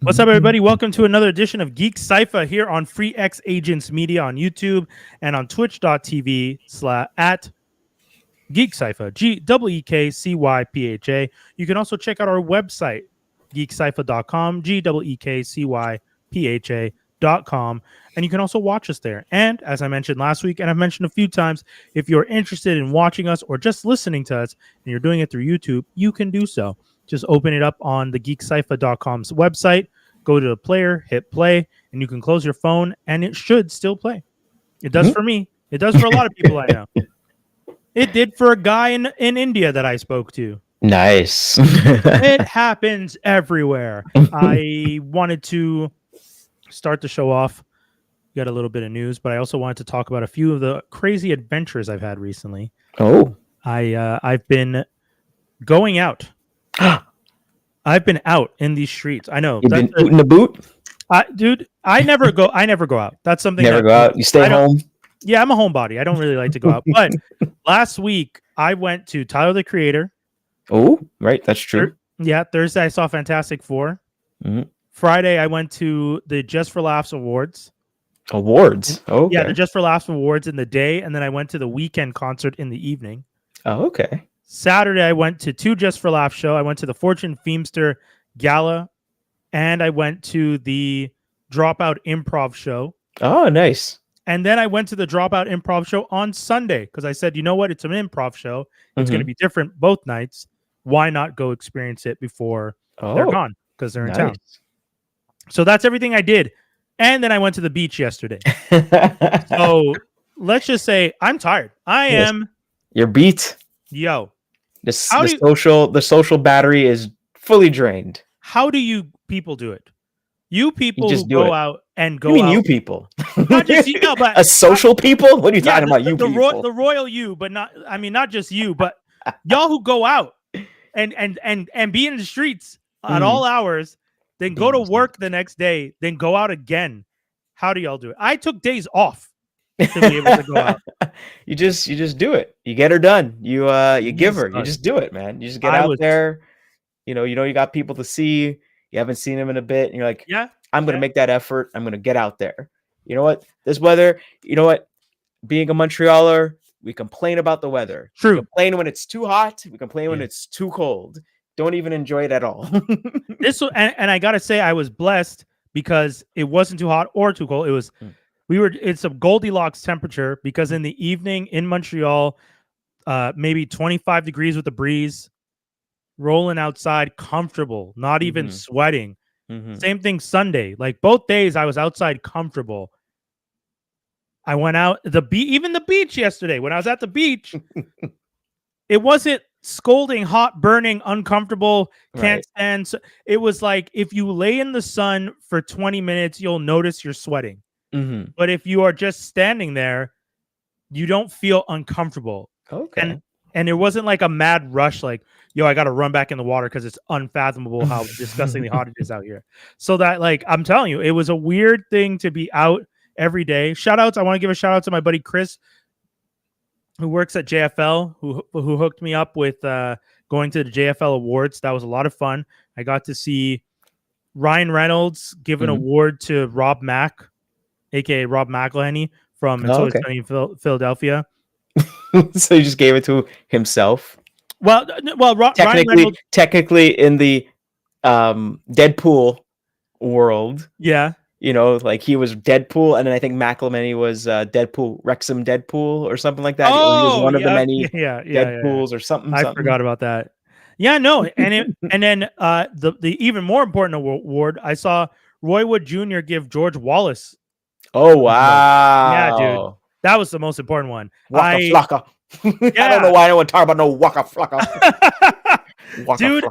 What's up, everybody? Welcome to another edition of GeekCypha here on Free X Agents Media on YouTube and on twitch.tv/at GeekCypha, GeekCypha. You can also check out our website, geekcypha.com, GeekCypha.com, and you can also watch us there. And as I mentioned last week, and I've mentioned a few times, if you're interested in watching us or just listening to us and you're doing it through YouTube, you can do so. Just open it up on the geekcypha.com's website, go to the player, hit play, and you can close your phone, and it should still play. It does for me. It does for a lot of people I know. It did for a guy in India that I spoke to. Nice. It happens everywhere. I wanted to start the show off. Got a little bit of news, but I also wanted to talk about a few of the crazy adventures I've had recently. Oh. I've been going out. I've been out in these streets. I know. You've been booting the boot? Dude, I never go out. That's something. Never go out. You stay home? Yeah, I'm a homebody. I don't really like to go out. But last week, I went to Tyler, the Creator. Oh, right. That's true. Thursday, I saw Fantastic Four. Mm-hmm. Friday, I went to the Just for Laughs Awards. Awards? Oh, okay. Yeah, the Just for Laughs Awards in the day. And then I went to the weekend concert in the evening. Oh, okay. Saturday, I went to 2 Just for Laughs show. I went to the Fortune Feimster Gala. And I went to the Dropout Improv show. Oh, nice. And then I went to the Dropout Improv show on Sunday because I said, you know what? It's an improv show. It's going to be different both nights. Why not go experience it before they're gone because they're in town? So that's everything I did. And then I went to the beach yesterday. So let's just say I'm tired. I am. You're beat. Yo. The social battery is fully drained. How do you people do it? You people who go out and go out. You mean you people? Not just you, but a social people? What are you talking about? You people? The royal you, but not. I mean, not just you, but y'all who go out and be in the streets at all hours, then go to work the next day, then go out again. How do y'all do it? I took days off to be able to go out. You just do it. You get her done. You give her. You just do it, man. You just get out there. You know you got people to see. You haven't seen them in a bit, and you're like, yeah, I'm going to make that effort. I'm going to get out there. You know what? This weather, you know what? Being a Montrealer, we complain about the weather. True. We complain when it's too hot. We complain when it's too cold. Don't even enjoy it at all. And I got to say, I was blessed because it wasn't too hot or too cold. It was, it's a Goldilocks temperature because in the evening in Montreal, maybe 25 degrees with a breeze. Rolling outside, comfortable, not even sweating. Same thing Sunday. Like both days, I was outside comfortable. I went out even the beach yesterday. When I was at the beach, it wasn't scolding, hot, burning, uncomfortable, can't stand. So it was like if you lay in the sun for 20 minutes, you'll notice you're sweating. But if you are just standing there, you don't feel uncomfortable. Okay. And it wasn't like a mad rush, like, yo, I got to run back in the water because it's unfathomable how disgustingly hot it is out here. So that, like, I'm telling you, it was a weird thing to be out every day. Shout outs. I want to give a shout out to my buddy Chris, who works at JFL, who hooked me up with going to the JFL Awards. That was a lot of fun. I got to see Ryan Reynolds give an award to Rob Mack, a.k.a. Rob McElhenney from It's Always Sunny in Philadelphia. So he just gave it to himself. Well, technically in the Deadpool world, yeah, you know, like he was Deadpool, and then I think McElhenney was Deadpool, Wrexham Deadpool, or something like that. Oh, he was one of the many Deadpools or something. I forgot about that. Yeah, no, and then the even more important award, I saw Roy Wood Jr. give George Wallace. Oh wow! Yeah, dude. That was the most important one. Waka flocka. I don't know why anyone talk about no waka flocka. Dude,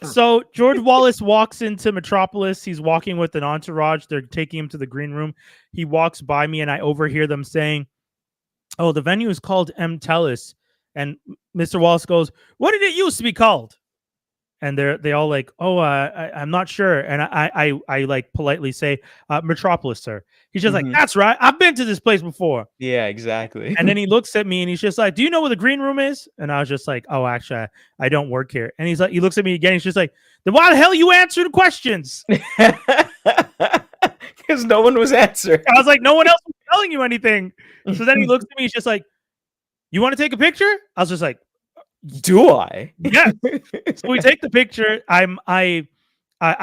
so George Wallace walks into Metropolis. He's walking with an entourage. They're taking him to the green room. He walks by me, and I overhear them saying, "Oh, the venue is called M. Tellis." And Mr. Wallace goes, "What did it used to be called?" and they all like, oh, I'm not sure, and I like politely say, Metropolis, sir. He's just like, that's right, I've been to this place before. Yeah, exactly. And then he looks at me and he's just like, do you know where the green room is? And I was just like, oh, actually, I don't work here. And he's like, he looks at me again. He's just like, then why the hell you answer the questions? Because no one was answering. I was like, no one else was telling you anything. So then he looks at me. He's just like, you want to take a picture? I was just like, do I? Yeah. So we take the picture. I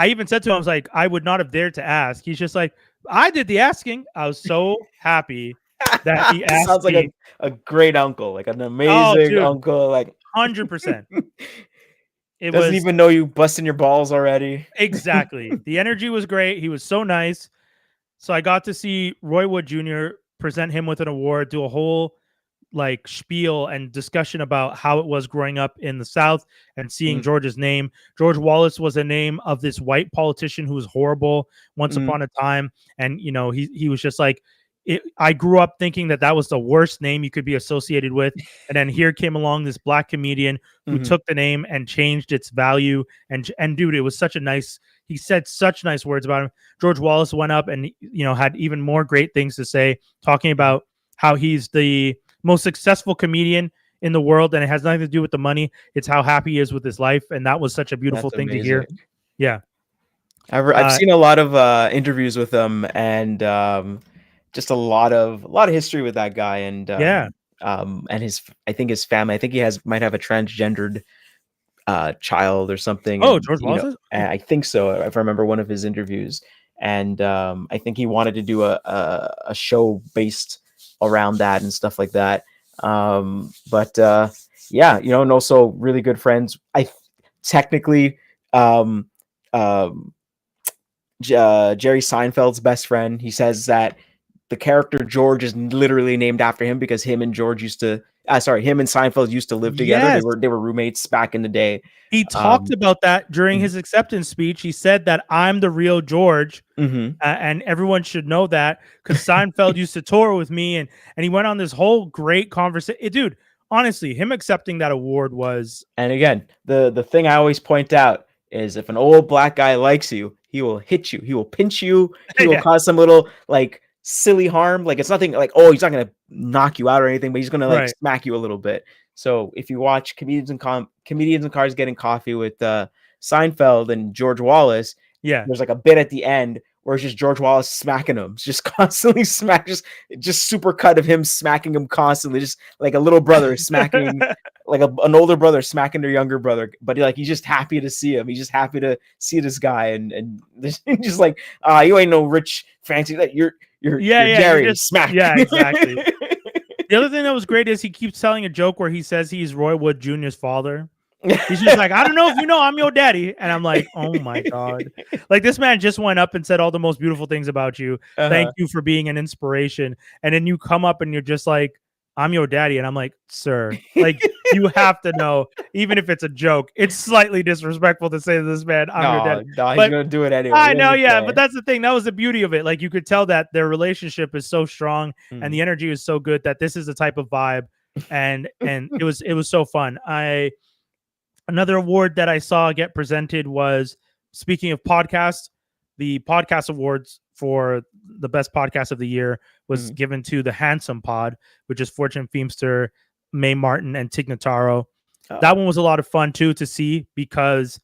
even said to him, I was like, I would not have dared to ask. He's just like, I did the asking. I was so happy that he asked. Sounds like a great uncle, like an amazing uncle, like 100%. It doesn't even know you busting your balls already. Exactly. The energy was great. He was so nice. So I got to see Roy Wood Jr. present him with an award, do a whole like spiel and discussion about how it was growing up in the South and seeing George's name. George Wallace was a name of this white politician who was horrible once upon a time. And, you know, he was just like, I grew up thinking that was the worst name you could be associated with. And then here came along this black comedian who took the name and changed its value. And dude, it was such a nice, he said such nice words about him. George Wallace went up and, you know, had even more great things to say, talking about how he's the most successful comedian in the world. And it has nothing to do with the money. It's how happy he is with his life. And that was such a beautiful thing to hear. Yeah. I've seen a lot of interviews with him and, just a lot of history with that guy, and and his, I think his family. I think he might have a transgendered child or something. Oh, George Wallace. I think so. If I remember one of his interviews, and I think he wanted to do a show based around that and stuff like that. But yeah, you know, and also really good friends. Technically, Jerry Seinfeld's best friend. He says that the character George is literally named after him because him and Seinfeld used to live together. Yes. They were roommates back in the day. He talked about that during his acceptance speech. He said that I'm the real George, and everyone should know that because Seinfeld used to tour with me, and he went on this whole great conversation. Dude, honestly, him accepting that award was. And again, the thing I always point out is if an old black guy likes you, he will hit you, he will pinch you, he will cause some little like silly harm. Like it's nothing like, oh, he's not gonna knock you out or anything, but he's gonna like smack you a little bit. So if you watch Comedians in Cars Getting Coffee with Seinfeld and George Wallace, there's like a bit at the end where it's just George Wallace smacking him, just constantly just super cut of him smacking him constantly, just like a little brother smacking like an older brother smacking their younger brother, but like he's just happy to see him. He's just happy to see this guy, and just like, you ain't no rich fancy, that you're Jerry, smack. Yeah, exactly. The other thing that was great is he keeps telling a joke where he says he's Roy Wood Jr.'s father. He's just like, I don't know if you know, I'm your daddy. And I'm like, oh my God. Like this man just went up and said all the most beautiful things about you. Thank you for being an inspiration. And then you come up and you're just like, I'm your daddy. And I'm like, sir, like you have to know, even if it's a joke, it's slightly disrespectful to say to this man, I'm your daddy. No, he's going to do it anyway. I know, yeah. But that's the thing. That was the beauty of it. Like you could tell that their relationship is so strong and the energy is so good that this is the type of vibe. And it was so fun. Another award that I saw get presented was, speaking of podcasts, the podcast awards for the best podcast of the year was given to the Handsome Pod, which is Fortune Feimster, Mae Martin, and Tig Notaro. That one was a lot of fun too to see because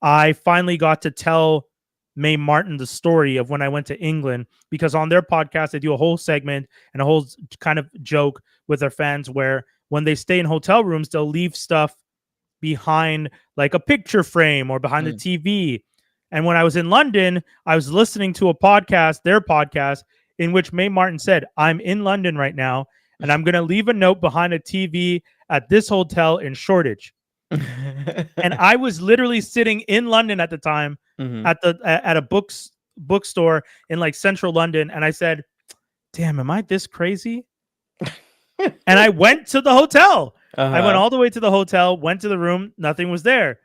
I finally got to tell Mae Martin the story of when I went to England, because on their podcast they do a whole segment and a whole kind of joke with their fans where when they stay in hotel rooms, they'll leave stuff behind like a picture frame or behind the TV. And when I was in London, I was listening to a podcast, their podcast, in which Mae Martin said, I'm in London right now, and I'm going to leave a note behind a TV at this hotel in Shoreditch. And I was literally sitting in London at the time at a bookstore in like central London. And I said, damn, am I this crazy? And I went to the hotel. I went all the way to the hotel, went to the room. Nothing was there.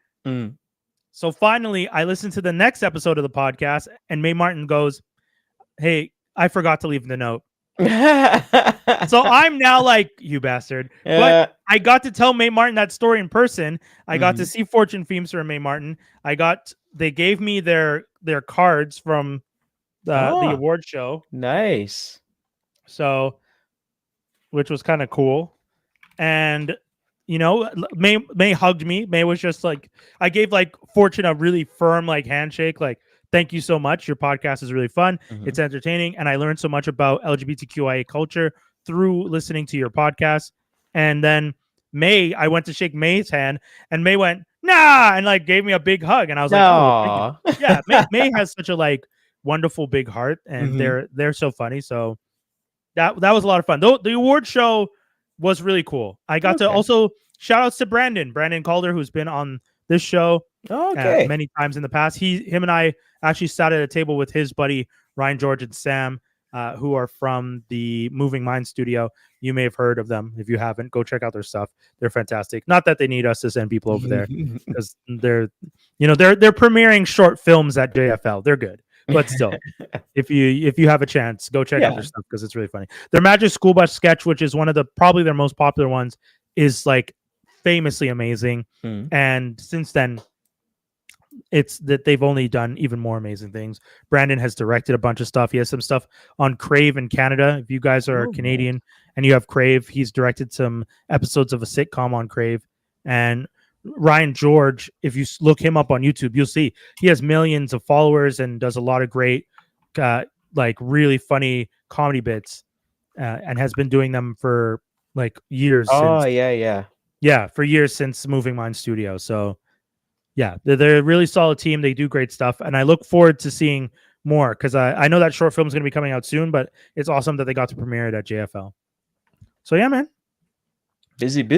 So finally, I listened to the next episode of the podcast, and Mae Martin goes, hey, I forgot to leave the note. So I'm now like, you bastard. But I got to tell Mae Martin that story in person. I got to see Fortune Feimster and Mae Martin. They gave me their cards from the award show. Nice. So, which was kind of cool. And Mae hugged me. Mae was just like, I gave like Fortune a really firm like handshake, like, thank you so much. Your podcast is really fun. It's entertaining. And I learned so much about LGBTQIA culture through listening to your podcast. And then I went to shake Mae's hand and Mae went, nah, and like gave me a big hug. And I was like, oh, thank you. Yeah, Mae has such a like wonderful big heart and they're so funny. So that was a lot of fun. The award show was really cool. I got to also shout outs to Brandon Calder, who's been on this show many times in the past. Him and I actually sat at a table with his buddy Ryan George and Sam, who are from the Moving Mind Studio. You may have heard of them. If you haven't, go check out their stuff. They're fantastic. Not that they need us to send people over there because they're premiering short films at JFL. They're good. But still, if you have a chance, go check out their stuff because it's really funny. Their Magic School Bus sketch, which is one of probably their most popular ones, is like famously amazing. And since then, it's that they've only done even more amazing things. Brandon has directed a bunch of stuff. He has some stuff on Crave in Canada. If you guys are Canadian and you have Crave, he's directed some episodes of a sitcom on Crave. And Ryan George, if you look him up on YouTube, you'll see he has millions of followers and does a lot of great, like really funny comedy bits, and has been doing them for like years. For years since Moving Mind Studio. So yeah, they're a really solid team. They do great stuff, and I look forward to seeing more because I know that short film is going to be coming out soon. But it's awesome that they got to premiere it at JFL. So yeah, man, busy.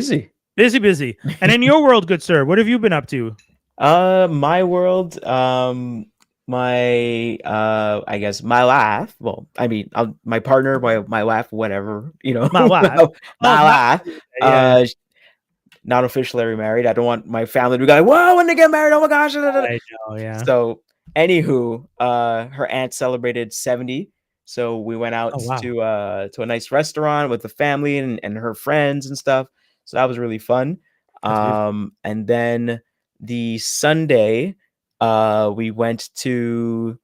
And in your world, good sir, what have you been up to? My world, my I guess my life. Well, I mean, my partner, my wife, whatever, my wife, my wife. Not officially married. I don't want my family to be like, whoa, when they get married, oh my gosh. I know, yeah. So, anywho, her aunt celebrated 70. So we went out to a nice restaurant with the family and her friends and stuff. So that was really fun. And then the Sunday, we went to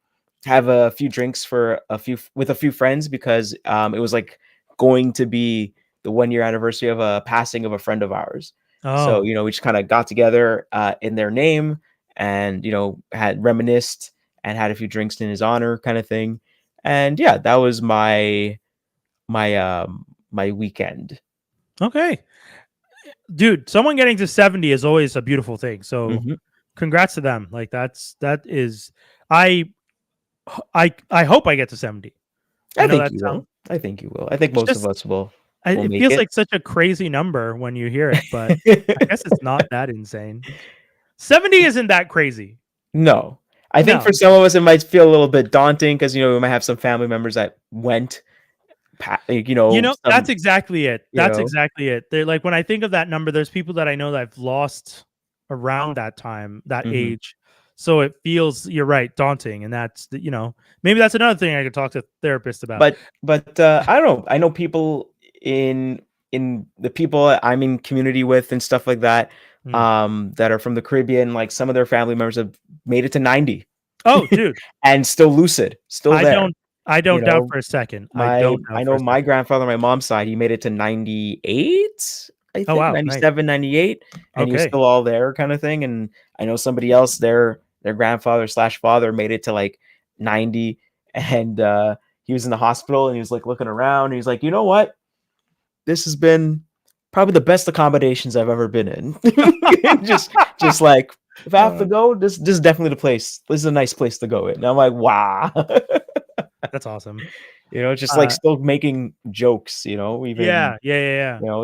have a few drinks with a few friends because it was like going to be the 1 year anniversary of a passing of a friend of ours. So, we just kind of got together in their name and, had reminisced and had a few drinks in his honor kind of thing. And yeah, that was my weekend. Okay. Dude, someone getting to 70 is always a beautiful thing. So congrats to them. Like I hope I get to 70. I think you will. I think most of us will. It feels like such a crazy number when you hear it, but I guess it's not that insane. 70 isn't that crazy. No. I think for some of us, it might feel a little bit daunting because, we might have some family members that went, that's exactly it. Exactly it. They're like, when I think of that number, there's people that I know that I've lost around that time, that age. So it feels, you're right, daunting. And that's, maybe that's another thing I could talk to therapists about. But I don't know. I know people in the people I'm in community with and stuff like that, that are from the Caribbean, like some of their family members have made it to 90. Oh, dude. And still lucid, still there. I don't doubt for a second. I know my grandfather, my mom's side, he made it to 98. I think 97, nice. 98. And he's still all there kind of thing. And I know somebody else, their grandfather / father made it to like 90. And he was in the hospital and he was like looking around. And he's like, you know what? This has been probably the best accommodations I've ever been in. just like, if I have to go, this is definitely the place. This is a nice place to go in. And I'm like, wow. That's awesome. Just like still making jokes, even. Yeah.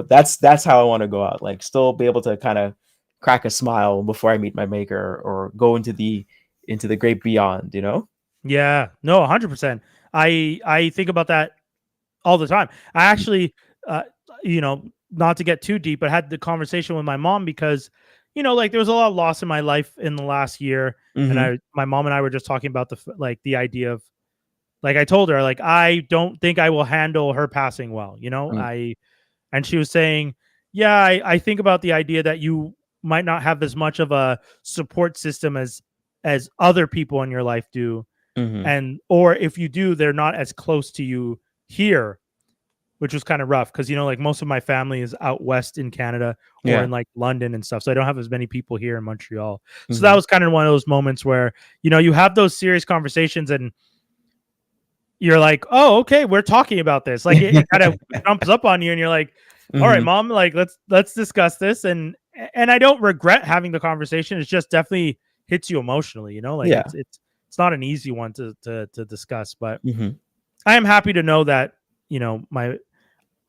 That's how I want to go out. Like still be able to kind of crack a smile before I meet my maker or go into the great beyond, Yeah, no, 100%. I think about that all the time. I actually, not to get too deep, but had the conversation with my mom because, like there was a lot of loss in my life in the last year. And my mom and I were just talking about the idea of like I told her, like, I don't think I will handle her passing well, and she was saying, yeah, I think about the idea that you might not have as much of a support system as other people in your life do. And or if you do, they're not as close to you here, which was kind of rough because like most of my family is out west in Canada or in like London and stuff, so I don't have as many people here in Montreal. So that was kind of one of those moments where you have those serious conversations and you're like, oh, okay, we're talking about this. Like it kind of jumps up on you and you're like, all right, mom, like let's discuss this. And I don't regret having the conversation. It's just definitely hits you emotionally, like it's not an easy one to discuss. But I am happy to know that,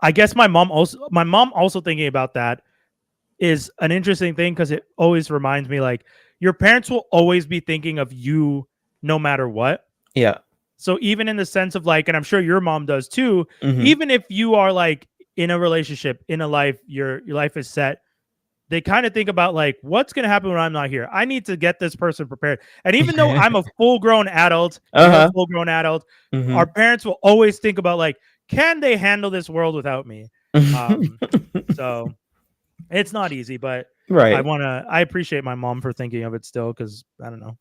I guess my mom also thinking about that is an interesting thing because it always reminds me, like, your parents will always be thinking of you no matter what. Yeah. So even in the sense of like, and I'm sure your mom does too, even if you are like in a relationship, in a life, your life is set, they kind of think about like, what's going to happen when I'm not here? I need to get this person prepared. And even though I'm a full-grown adult, full-grown adult, our parents will always think about like, can they handle this world without me? So it's not easy, but I appreciate my mom for thinking of it still, because I don't know.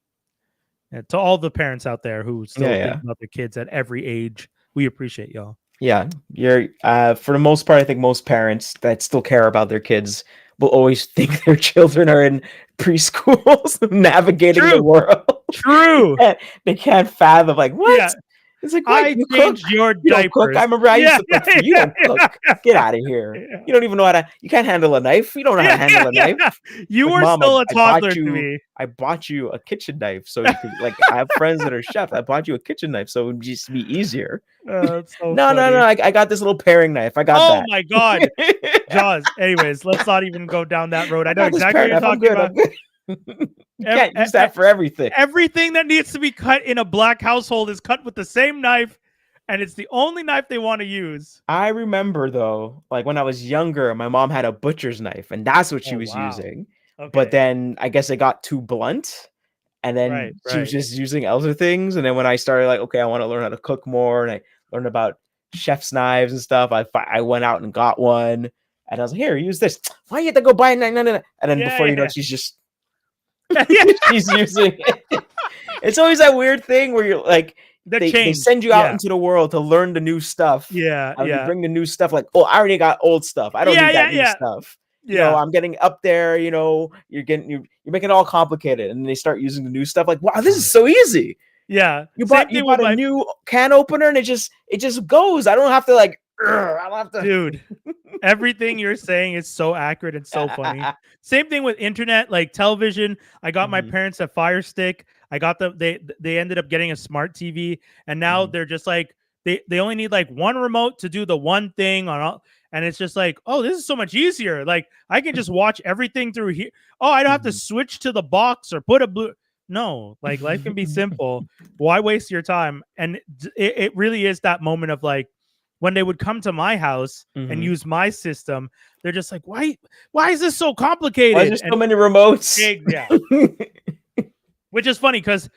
To all the parents out there who still think about their kids at every age, we appreciate y'all. Yeah, you're for the most part, I think most parents that still care about their kids will always think their children are in preschools navigating the world. True. They can't fathom, like, what? Yeah. It's like, what? I changed your diapers. You don't cook? I remember I used to cook for you. You don't cook. Get out of here. Yeah. You don't even know how to, you can't handle a knife. You don't know how to handle a knife. You were still a toddler to me. I bought you a kitchen knife. So you could, like, I have friends that are chefs. I bought you a kitchen knife so it would just be easier. That's so no. I got this little paring knife. I got that. Oh my God. Jaws. Anyways, let's not even go down that road. I know exactly what you're talking about. You can't use that for everything. Everything that needs to be cut in a black household is cut with the same knife, and it's the only knife they want to use. I remember, though, like when I was younger, my mom had a butcher's knife, and that's what she was using. Okay. But then I guess it got too blunt, and then she was just using other things. And then when I started, like, okay, I want to learn how to cook more, and I learned about chef's knives and stuff, I went out and got one, and I was like, here, use this. Why you have to go buy it? No. And then before you know it, she's just she's using it. It's always that weird thing where you're like, they send you out into the world to learn the new stuff. Yeah. You bring the new stuff, like, oh, I already got old stuff. I don't need that new stuff. You know, I'm getting up there, you're making it all complicated. And they start using the new stuff, like, wow, this is so easy. Yeah. You bought a new can opener and it just goes. I don't have to like, I don't have to. Dude, everything you're saying is so accurate and so funny. Same thing with internet, like television. I got my parents a Fire Stick. I got they ended up getting a smart TV, and now they're just like, they only need like one remote to do the one thing on all, and it's just like, oh, this is so much easier. Like I can just watch everything through here. Oh, I don't have to switch to the box or put a blue. No, like life can be simple. Why waste your time? And it really is that moment of like, when they would come to my house and use my system, they're just like, why is this so complicated? Why is there so many remotes? Yeah. Which is funny because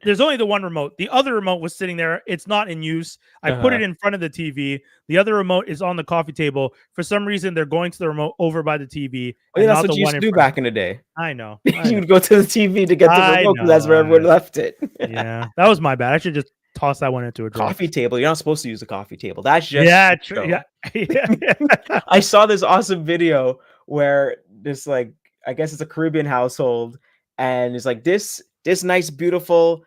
there's only the one remote. The other remote was sitting there. It's not in use. I put it in front of the TV. The other remote is on the coffee table. For some reason, they're going to the remote over by the TV. Oh, yeah, that's what you used to do back in the day. I know. You would go to the TV to get the remote because that's where everyone left it. Yeah, that was my bad. I should just toss that one into a drawer. Coffee table. You're not supposed to use a coffee table. That's just true. Yeah. I saw this awesome video where this, like, I guess it's a Caribbean household, and it's like this nice, beautiful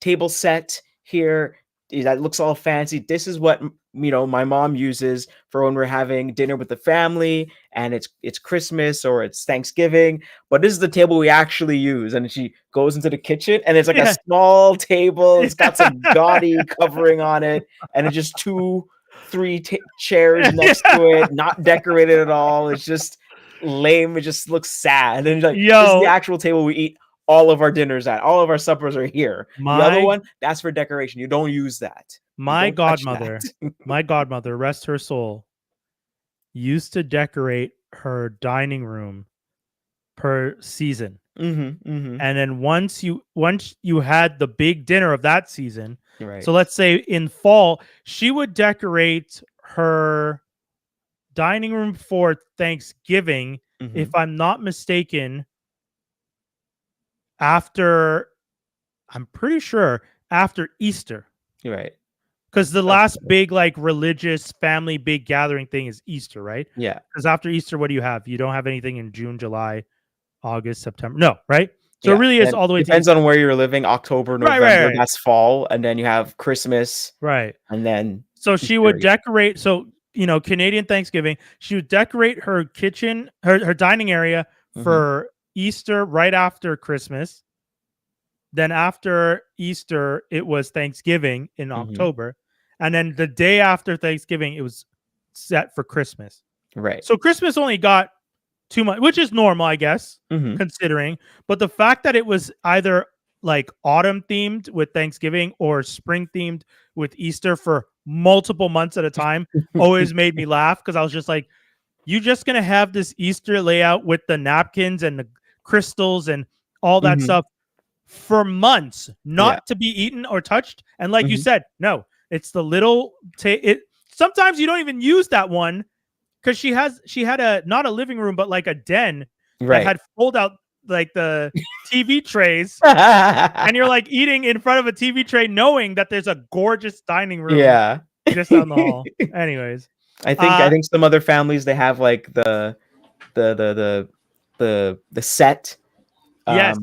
table set here that looks all fancy. This is what my mom uses for when we're having dinner with the family, and it's Christmas or it's Thanksgiving, but this is the table we actually use. And she goes into the kitchen, and it's like a small table. It's got some gaudy covering on it, and it's just 2-3 chairs next to it, not decorated at all. It's just lame. It just looks sad. And like, this is the actual table we eat all of our dinners at. All of our suppers are here. The other one, that's for decoration. You don't use that. My godmother, rest her soul, used to decorate her dining room per season. And then once you had the big dinner of that season, right. So let's say in fall, she would decorate her dining room for Thanksgiving, if I'm not mistaken, I'm pretty sure after Easter. Right. Because the last big religious family big gathering thing is Easter, right? Yeah. Because after Easter, what do you have? You don't have anything in June, July, August, September. No, right? So it really is all the way depends on where you're living. October, November, that's fall, and then you have Christmas, right? And then so she would decorate. So Canadian Thanksgiving, she would decorate her kitchen, her dining area for Easter right after Christmas. Then after Easter, it was Thanksgiving in October, and then the day after Thanksgiving, it was set for Christmas. Right. So Christmas only got 2 months, which is normal, I guess, considering. But the fact that it was either like autumn themed with Thanksgiving or spring themed with Easter for multiple months at a time always made me laugh, because I was just like, you just going to have this Easter layout with the napkins and the crystals and all that stuff for months, not to be eaten or touched. And like you said, no, it's the little sometimes you don't even use that one, because she had a not a living room but like a den that had fold out like the TV trays, and you're like eating in front of a TV tray knowing that there's a gorgeous dining room just down the hall. Anyways, I think some other families, they have like the set. Yes.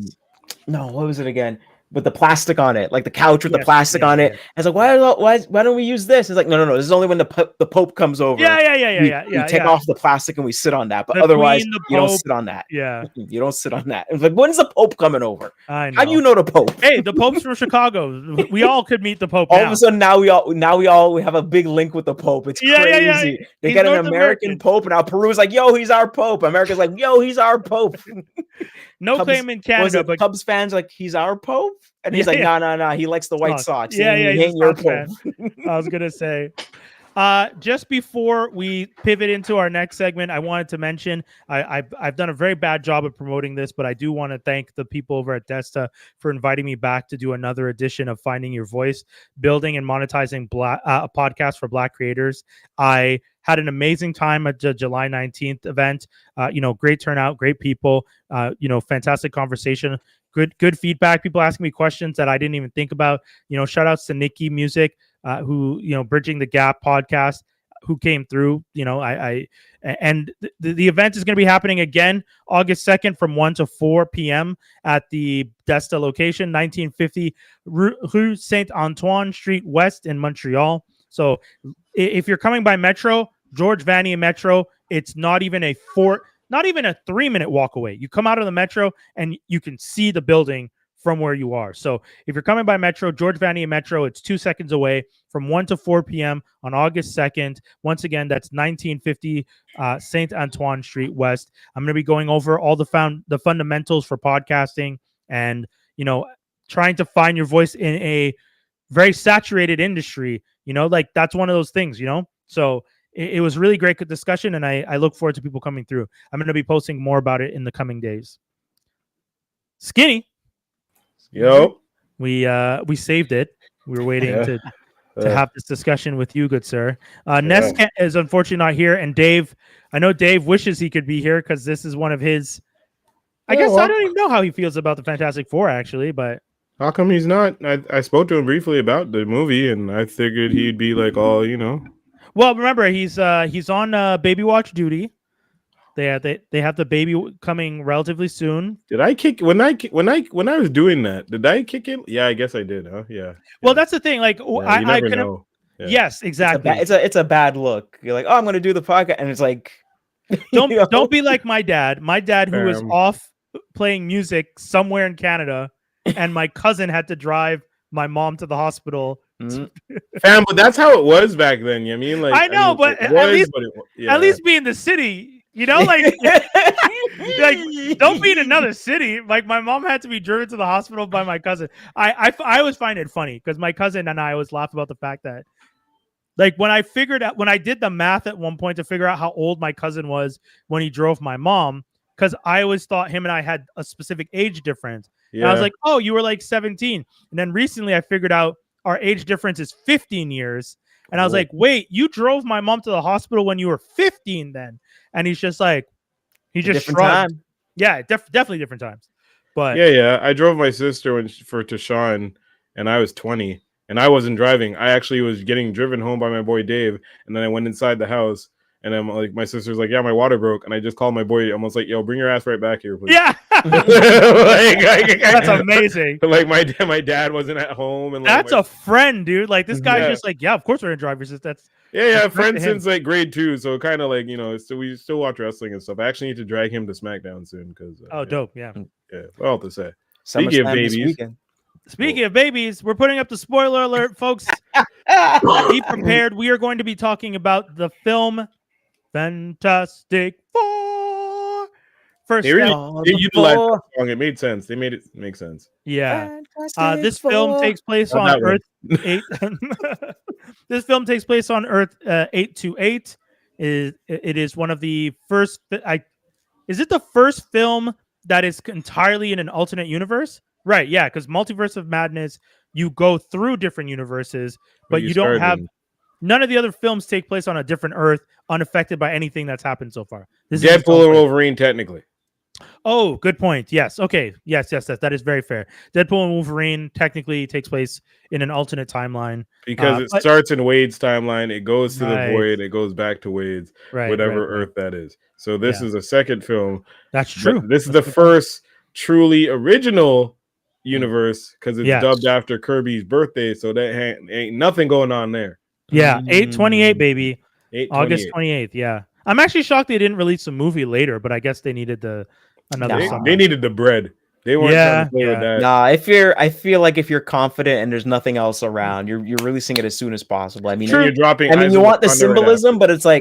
No, what was it again? With the plastic on it, like the couch with the plastic on it. I was like, why don't we use this? It's like, no. This is only when the Pope comes over. We take off the plastic and we sit on that. But otherwise, you don't sit on that. Yeah. You don't sit on that. It's like, when's the Pope coming over? I know. How do you know the Pope? Hey, the Pope's from Chicago. We all could meet the Pope. All of a sudden, now we have a big link with the Pope. It's crazy. They get an American Pope, and now Peru's like, yo, he's our Pope. America's like, yo, he's our Pope. No claim in Canada, but Cubs fans like, he's our Pope, and he's like, no, he likes the White Sox. Yeah, he ain't your Pope. I was gonna say. Just before we pivot into our next segment, I wanted to mention I've done a very bad job of promoting this, but I do want to thank the people over at Desta for inviting me back to do another edition of Finding Your Voice, building and monetizing a podcast for Black creators. I had an amazing time at the July 19th event. Great turnout, great people, fantastic conversation, good feedback, people asking me questions that I didn't even think about. Shout outs to Nikki Music, who, Bridging the Gap podcast, who came through. The event is going to be happening again August 2nd from 1 to 4 p.m. at the Desta location, 1950 Rue Saint Antoine Street West in Montreal. So if you're coming by Metro, George Vanier Metro, it's not even a 3-minute walk away. You come out of the Metro and you can see the building from where you are. So if you're coming by Metro, George Vanier Metro, it's 2 seconds away from 1 to 4 p.m. on August 2nd. Once again, that's 1950 Saint Antoine Street West. I'm going to be going over all the fundamentals for podcasting and, trying to find your voice in a very saturated industry. That's one of those things, So it was really great discussion, and I look forward to people coming through. I'm going to be posting more about it in the coming days. Skinny. Yo. We saved it. We were waiting to have this discussion with you, good sir. Ness is unfortunately not here, and Dave, I know Dave wishes he could be here because this is one of his. I guess I don't even know how he feels about the Fantastic Four, actually, but. How come he's not? I spoke to him briefly about the movie, and I figured he'd be like, all. Well, remember he's on baby watch duty. They have the baby coming relatively soon. Did I kick when I was doing that? Did I kick it? Yeah, I guess I did. Huh? Yeah. Well, that's the thing. Like, I could know. Yeah. Yes, exactly. It's a bad look. You're like, oh, I'm going to do the podcast, and it's like, don't be like my dad. My dad, who was off playing music somewhere in Canada, and my cousin had to drive my mom to the hospital. Fam, but that's how it was back then. You mean like I know, but at least be in the city. Like don't be in another city. Like my mom had to be driven to the hospital by my cousin. I always find it funny because my cousin and I always laugh about the fact that, like, when I did the math at one point to figure out how old my cousin was when he drove my mom, because I always thought him and I had a specific age difference. Yeah. And I was like, oh, you were like 17. And then recently I figured out our age difference is 15 years. And I was like, wait, you drove my mom to the hospital when you were 15 then? And he's just like, he just shrugged. Time. Yeah, definitely different times. But yeah. I drove my sister to Sean, and I was 20. And I wasn't driving. I actually was getting driven home by my boy Dave. And then I went inside the house. And I'm like, my sister's like, yeah, my water broke. And I just called my boy. Almost like, yo, bring your ass right back here, please. Yeah. That's amazing. Like my dad wasn't at home. And that's a friend, dude. Like this guy's just like, yeah, of course we're going to drive your sister. That's friend since like grade 2. So kind of like, so we still watch wrestling and stuff. I actually need to drag him to SmackDown soon. Because dope. Yeah. Yeah. Well, to say. Speaking of babies. Speaking of babies, we're putting up the spoiler alert, folks. Be prepared. We are going to be talking about the film Fantastic Four. First, you utilized that song. It made sense. They made it make sense. Yeah. This film takes place on Earth 8. This film takes place on Earth 828. It is one of the first. Is it the first film that is entirely in an alternate universe? Right. Yeah. Because Multiverse of Madness, you go through different universes, but you don't have. None of the other films take place on a different Earth, unaffected by anything that's happened so far. Deadpool and Wolverine, technically. Oh, good point. Yes. Okay. Yes. That is very fair. Deadpool and Wolverine technically takes place in an alternate timeline. Because it starts in Wade's timeline, it goes to the Void, it goes back to Wade's, whatever Earth that is. So this is a second film. That's true. This is the first truly original universe because it's dubbed after Kirby's birthday. So that ain't nothing going on there. Yeah, 8/28, baby. 8/28. August 28th. Yeah, I'm actually shocked they didn't release a movie later, but I guess they needed another song. They needed the bread. They weren't trying to play with that. Nah, I feel like if you're confident and there's nothing else around, you're releasing it as soon as possible. I mean, you're dropping. I mean, you want the symbolism, but it's like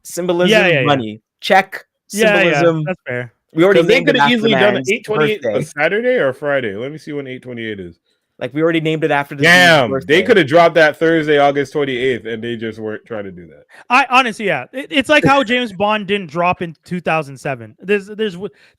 symbolism, money. Check symbolism. Yeah, that's fair. We already they could have easily done 8/28 on Saturday or Friday. Let me see when 8/28 is. Like we already named it after the they could have dropped that Thursday, August 28th, and they just weren't trying to do that. I honestly, it's like how James Bond didn't drop in 2007. There's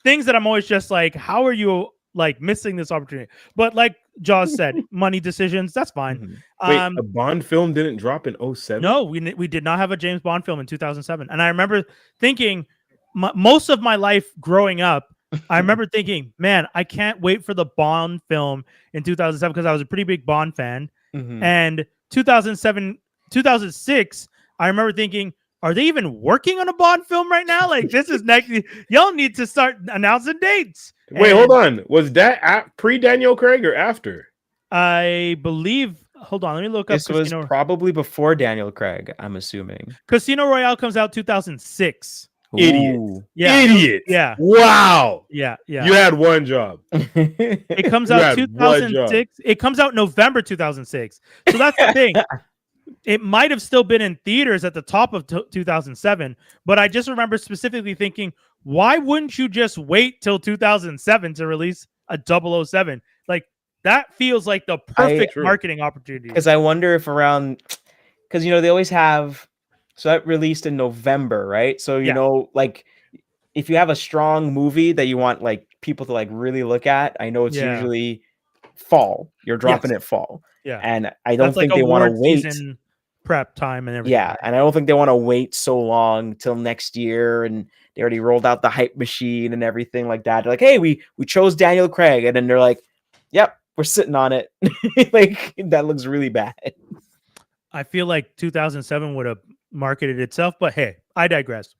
things that I'm always just like, how are you like missing this opportunity? But like Jaws said, money decisions, that's fine. Wait, a Bond film didn't drop in 2007? No, we did not have a James Bond film in 2007, and I remember thinking most of my life growing up. I remember thinking, man, I can't wait for the Bond film in 2007 because I was a pretty big Bond fan. And 2006, I remember thinking, are they even working on a Bond film right now? Like, this is next. Y'all need to start announcing dates. Wait, hold on. Was that pre-Daniel Craig or after? I believe. Hold on, let me look up. This was probably before Daniel Craig, I'm assuming. Casino Royale comes out 2006. Idiot. Yeah. Idiot. Yeah. Wow. Yeah. You had one job. It comes out 2006. It comes out November 2006. So that's the thing. It might have still been in theaters at the top of 2007, but I just remember specifically thinking, why wouldn't you just wait till 2007 to release a 007? Like that feels like the perfect marketing opportunity. Because I wonder if because they always have. So that released in November, right? So, like if you have a strong movie that you want like people to like really look at, I know it's usually fall. You're dropping it fall. Yeah. And I don't think they want to wait prep time and everything. Yeah. And I don't think they want to wait so long till next year. And they already rolled out the hype machine and everything like that. They're like, hey, we chose Daniel Craig. And then they're like, yep, we're sitting on it. Like that looks really bad. I feel like 2007 would have marketed itself, but hey, I digress.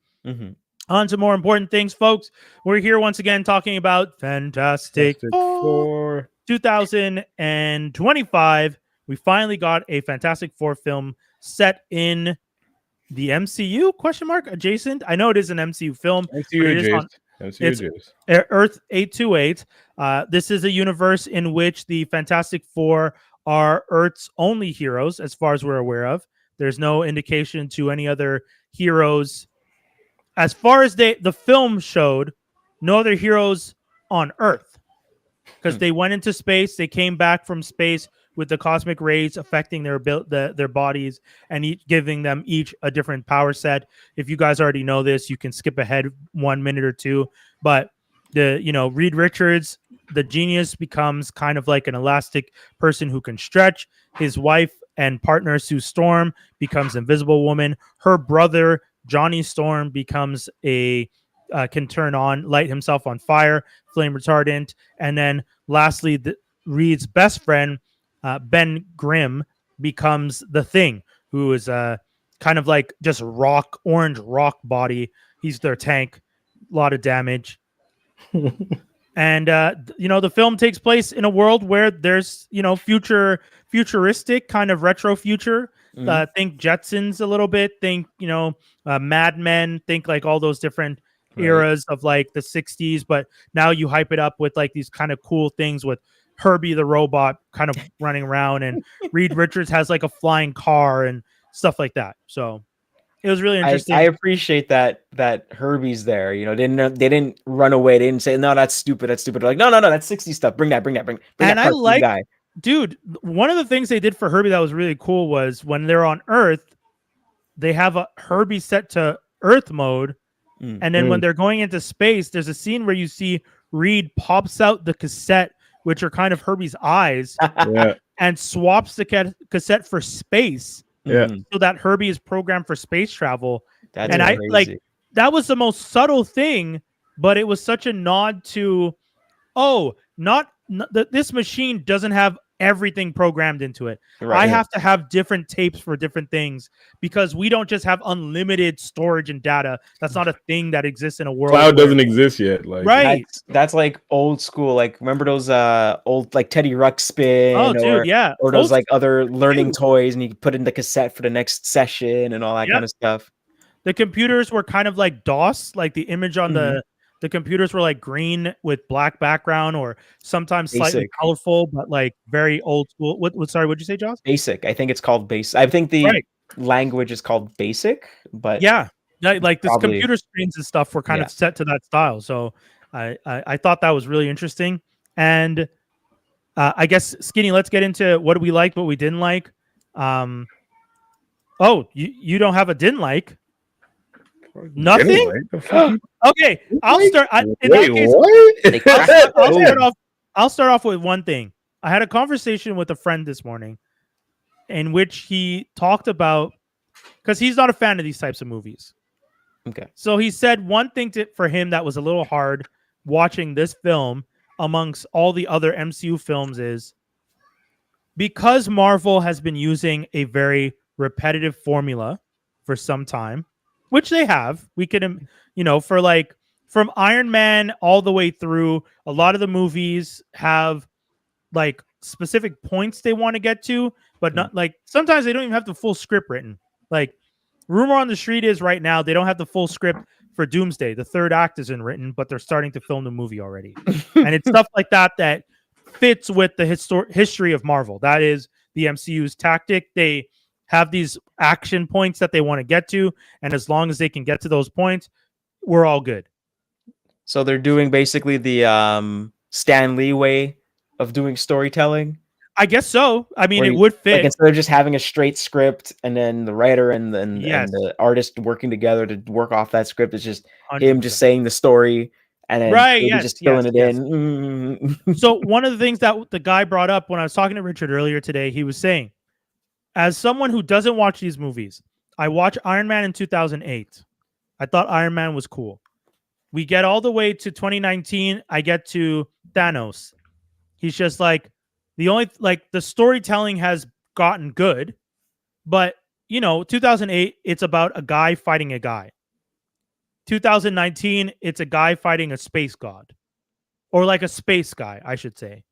On to more important things, folks. We're here once again talking about Fantastic Four 2025. We finally got a Fantastic Four film set in the MCU adjacent. I know it is an MCU film. It's Earth 828. This is a universe in which the Fantastic Four are Earth's only heroes, as far as we're aware of. There's no indication to any other heroes. As far as the film showed, no other heroes on Earth. Because they went into space, they came back from space with the cosmic rays affecting their bodies and giving them each a different power set. If you guys already know this, you can skip ahead 1 minute or two. But Reed Richards, the genius, becomes kind of like an elastic person who can stretch. His wife and partner Sue Storm becomes Invisible Woman. Her brother Johnny Storm becomes can light himself on fire, flame retardant. And then lastly, Reed's best friend, Ben Grimm, becomes the Thing, who is kind of like just orange rock body. He's their tank, a lot of damage. And the film takes place in a world where there's futuristic kind of retro future. Think Jetsons a little bit. Think Mad Men. Think like all those different eras of like the 60s. But now you hype it up with like these kind of cool things with Herbie the robot kind of running around, and Reed Richards has like a flying car and stuff like that. So it was really interesting. I appreciate that Herbie's there. They didn't run away. They didn't say, no, that's stupid. They're like, no, that's 60 stuff. Bring that. And I like, dude, one of the things they did for Herbie that was really cool was when they're on Earth, they have a Herbie set to Earth mode. And then when they're going into space, there's a scene where you see Reed pops out the cassette, which are kind of Herbie's eyes, and swaps the cassette for space. So that Herbie is programmed for space travel. That's crazy. That was the most subtle thing, but it was such a nod to, this machine doesn't have everything programmed into it. I have to have different tapes for different things because we don't just have unlimited storage and data. That's not a thing that exists in a world. Cloud doesn't exist yet. Like that's like old school. Like remember those old like Teddy Ruxpin or those like other learning toys, and you put in the cassette for the next session and all that kind of stuff. The computers were kind of like DOS, like the image on the computers were like green with black background, or sometimes slightly colorful, but like very old school. Sorry, what'd you say, Joss? Basic. I think it's called Basic. I think the language is called Basic, but like this computer screens and stuff were kind of set to that style. So I thought that was really interesting. And I guess, Skinny, let's get into what we liked, what we didn't like. You don't have a didn't like. Nothing. Okay, I'll start. I'll start off with one thing. I had a conversation with a friend this morning, in which he talked about, because he's not a fan of these types of movies. Okay. So he said one thing for him that was a little hard watching this film amongst all the other MCU films is because Marvel has been using a very repetitive formula for some time. Which they have. We could, for like from Iron Man all the way through, a lot of the movies have like specific points they want to get to, but not like sometimes they don't even have the full script written. Like rumor on the street is right now they don't have the full script for Doomsday. The third act isn't written, but they're starting to film the movie already. And it's stuff like that fits with the history of Marvel. That is the MCU's tactic. They have these action points that they want to get to, and as long as they can get to those points, we're all good. So they're doing basically the Stan Lee way of doing storytelling. I guess so. I mean, it would fit. Like instead of just having a straight script and then the writer and the artist working together to work off that script, it's just 100%. Him just saying the story and then just filling it in. So one of the things that the guy brought up when I was talking to Richard earlier today, he was saying, as someone who doesn't watch these movies, I watched Iron Man in 2008. I thought Iron Man was cool. We get all the way to 2019. I get to Thanos. He's just like, the storytelling has gotten good, but 2008, it's about a guy fighting a guy. 2019, it's a guy fighting a space god, or like a space guy, I should say.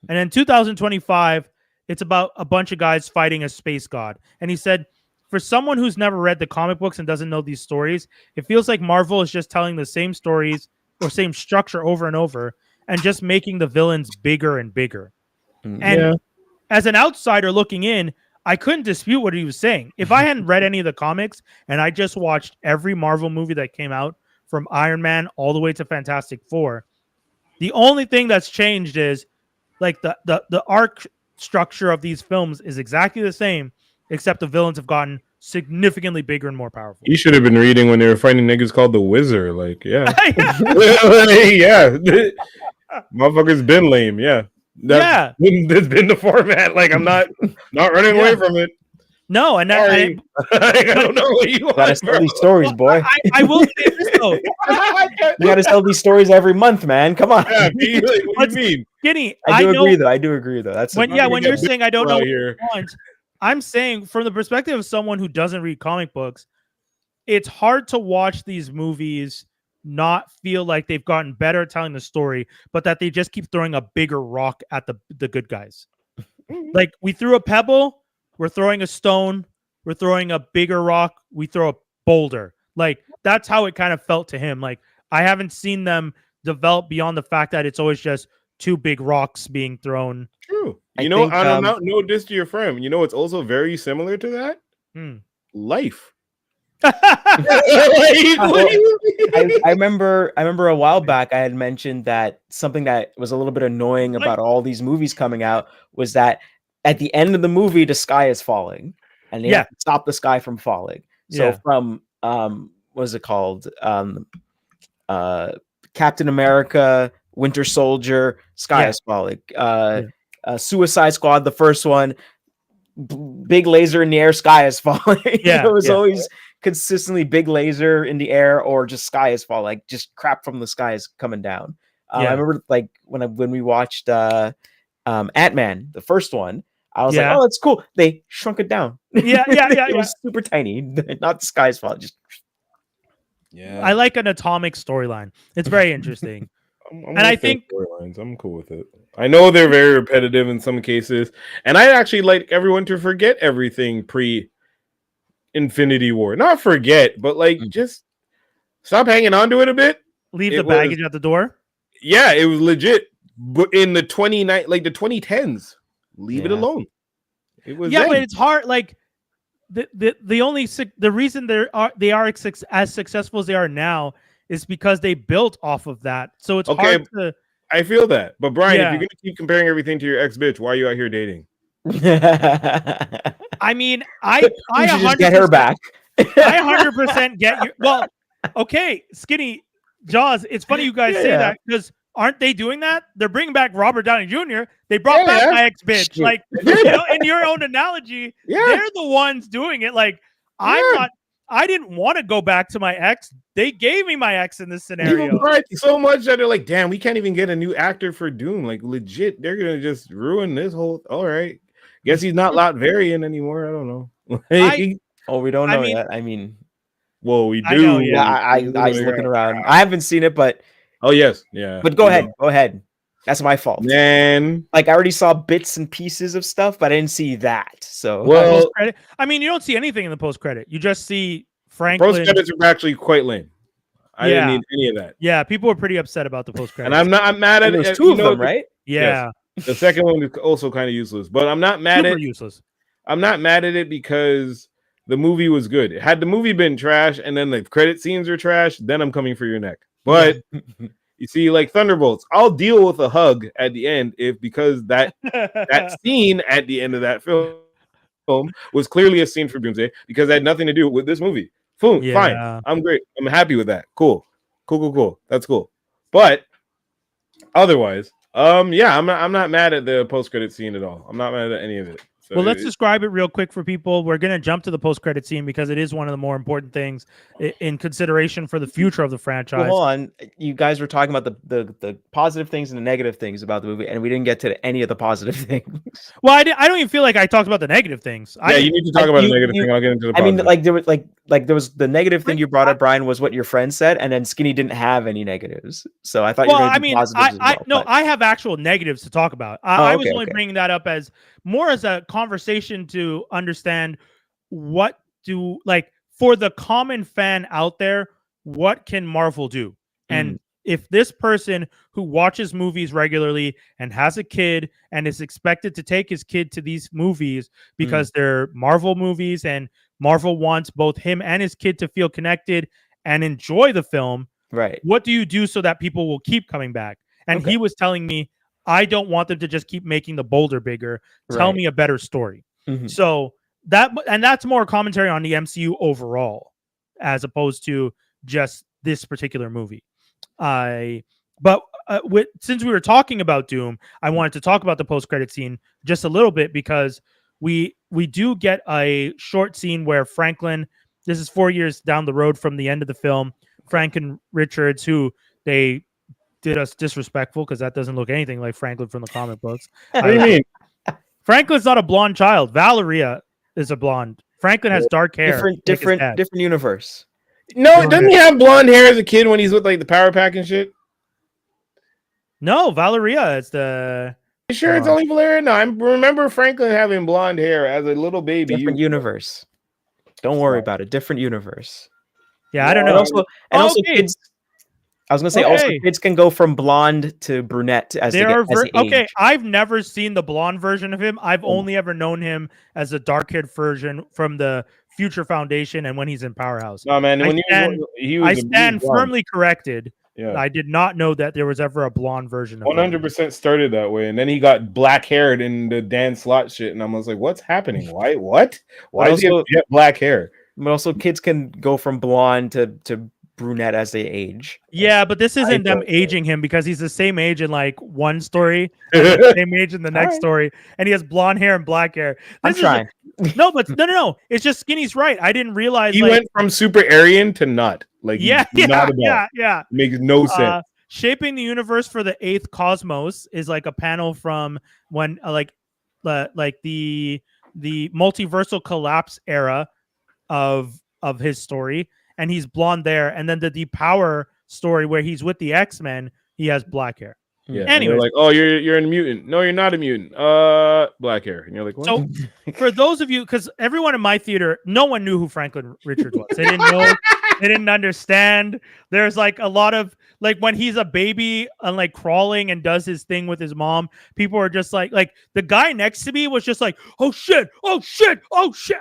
And then 2025, it's about a bunch of guys fighting a space god. And he said, for someone who's never read the comic books and doesn't know these stories, it feels like Marvel is just telling the same stories or same structure over and over and just making the villains bigger and bigger. And as an outsider looking in, I couldn't dispute what he was saying. If I hadn't read any of the comics and I just watched every Marvel movie that came out from Iron Man all the way to Fantastic Four, the only thing that's changed is like the arc structure of these films is exactly the same, except the villains have gotten significantly bigger and more powerful. You should have been reading when they were fighting niggas called the Wizard. Like, yeah. Yeah. Motherfuckers been lame. Yeah. That's been the format. Like, I'm not running away from it. No, and I don't know what you gotta tell these stories, boy. I will say this though. You gotta tell these stories every month, man. Come on. Yeah, what do you mean? Skinny, I do agree though. That's when you're saying I don't know here. I'm saying from the perspective of someone who doesn't read comic books, it's hard to watch these movies not feel like they've gotten better at telling the story, but that they just keep throwing a bigger rock at the good guys. Like, we threw a pebble, we're throwing a stone, we're throwing a bigger rock, we throw a boulder. Like, that's how it kind of felt to him. Like, I haven't seen them develop beyond the fact that it's always just two big rocks being thrown. True. I don't know. No diss to your friend. You know, it's also very similar to that. Life. I remember a while back I had mentioned that something that was a little bit annoying about all these movies coming out was that at the end of the movie the sky is falling and they have to stop the sky from falling. So from what was it called? Captain America, Winter Soldier, sky is falling. Suicide Squad, the first one, big laser in the air, sky is falling. It was always consistently big laser in the air or just sky is falling, like just crap from the sky is coming down. I remember like when we watched Ant-Man, the first one, I was like, oh, that's cool. They shrunk it down. It was super tiny. Not the sky's falling. Just I like an atomic storyline. It's very interesting. I think storylines, I'm cool with it. I know they're very repetitive in some cases, and I actually like everyone to forget everything pre-Infinity War. Not forget, but like just stop hanging on to it a bit. Leave the baggage at the door. Yeah, it was legit. But in the 2010s, leave it alone. It was but it's hard. Like the reason they are as successful as they are now is because they built off of that. So it's hard to. I feel that, but Brian, if you're gonna keep comparing everything to your ex bitch, why are you out here dating? I mean, I just get her back. I 100% get you. Well, okay, Skinny Jaws. It's funny you guys say that because aren't they doing that? They're bringing back Robert Downey Jr. They brought back my ex bitch. Like, in your own analogy, they're the ones doing it. Like, I didn't want to go back to my ex. They gave me my ex in this scenario. Right, so much that they're like, damn, we can't even get a new actor for Doom. Like, legit, they're gonna just ruin this whole. All right, guess he's not Latverian anymore. I don't know. We don't know yet. I mean, well, we do. I know, I was looking around. I haven't seen it, but yes, But go ahead. That's my fault, man. Like, I already saw bits and pieces of stuff, but I didn't see that. So, I mean, you don't see anything in the post credit. You just see Franklin. Post credits are actually quite lame. I didn't need any of that. Yeah, people were pretty upset about the post credits. And I'm mad at it. There's two of them, right? Yeah. Yes. The second one is also kind of useless, but I'm not mad at useless. I'm not mad at it because the movie was good. Had the movie been trash and then the credit scenes are trash, then I'm coming for your neck. But you see, like Thunderbolts, I'll deal with a hug at the end because that scene at the end of that film was clearly a scene for Doomsday because it had nothing to do with this movie. Fine. I'm great. I'm happy with that. Cool. That's cool. But otherwise, I'm not mad at the post-credit scene at all. I'm not mad at any of it. So well, let's describe it real quick for people. We're going to jump to the post-credit scene because it is one of the more important things in consideration for the future of the franchise. Well, hold on. You guys were talking about the positive things and the negative things about the movie, and we didn't get to any of the positive things. Well, I don't even feel like I talked about the negative things. You need to talk about the negative thing. I'll get into the positive. I mean, there was the negative thing you brought up, Brian, was what your friend said, and then Skinny didn't have any negatives. So I thought you were going to do positives as well. I have actual negatives to talk about. I was only bringing that up as a conversation to understand for the common fan out there, what can Marvel do? And if this person who watches movies regularly and has a kid and is expected to take his kid to these movies because they're Marvel movies and Marvel wants both him and his kid to feel connected and enjoy the film, right? What do you do so that people will keep coming back? And he was telling me, I don't want them to just keep making the boulder bigger. Tell me a better story. So that's more commentary on the MCU overall, as opposed to just this particular movie. Since we were talking about Doom, I wanted to talk about the post-credit scene just a little bit, because we do get a short scene where Franklin, this is 4 years down the road from the end of the film, Frank and Richards, who they did us disrespectful because that doesn't look anything like Franklin from the comic books. What do you mean? Franklin's not a blonde child. Valeria is a blonde. Franklin has dark hair. Different universe. No, doesn't he have blonde hair as a kid when he's with like the Power Pack and shit? No, Valeria is the. You sure it's only Valeria? No, I remember Franklin having blonde hair as a little baby. Different universe. Don't worry about it. Different universe. Yeah, I don't know. And also kids. I was gonna say also kids can go from blonde to brunette as they age. Okay, I've never seen the blonde version of him. I've only ever known him as a dark-haired version from the Future Foundation and when he's in Powerhouse. No, man, I stand firmly corrected. Yeah. I did not know that there was ever a blonde version of 100% started that way, and then he got black haired in the Dan Slott shit, and I was like, what's happening? Why does he get black hair? But also kids can go from blonde to brunette as they age. Yeah, but this isn't them aging him, because he's the same age in like one story, and the same age in the next story, and he has blonde hair and black hair. I'm trying. No. It's just Skinny's right. I didn't realize he went from super Aryan to not. Like yeah. Makes no sense. Shaping the Universe for the Eighth Cosmos is like a panel from when like the multiversal collapse era of his story, and he's blonde there. And then the Depower story where he's with the X-Men, he has black hair. Yeah. Anyway, like, oh, you're a mutant. No, you're not a mutant. Black hair. And you're like, what? So for those of you, because everyone in my theater, no one knew who Franklin Richards was. They didn't know. They didn't understand. There's like a lot of like when he's a baby and like crawling and does his thing with his mom, people are just like the guy next to me was just like, oh shit. I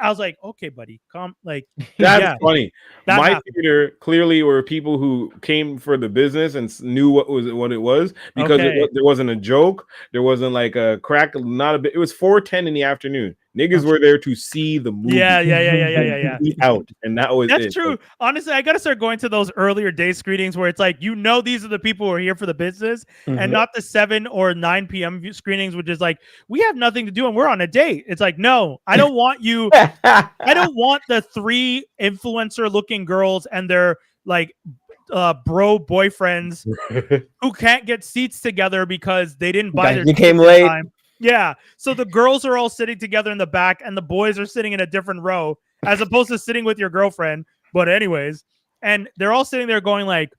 was like, okay, buddy, come. Like that's funny. My theater clearly were people who came for the business and knew what it was, because there wasn't a joke, there wasn't like a crack, not a bit. It was 4:10 in the afternoon. Niggas were there to see the movie. Yeah. Out, and that's true. Honestly, I gotta start going to those earlier day screenings where it's like, these are the people who are here for the business, and not the 7 or 9 p.m. screenings, which is like, we have nothing to do and we're on a date. It's like, no, I don't want you. I don't want the 3 influencer looking girls and their like bro boyfriends who can't get seats together because they didn't buy their. You came late. Time. Yeah, so the girls are all sitting together in the back, and the boys are sitting in a different row, as opposed to sitting with your girlfriend. But anyways, and they're all sitting there going like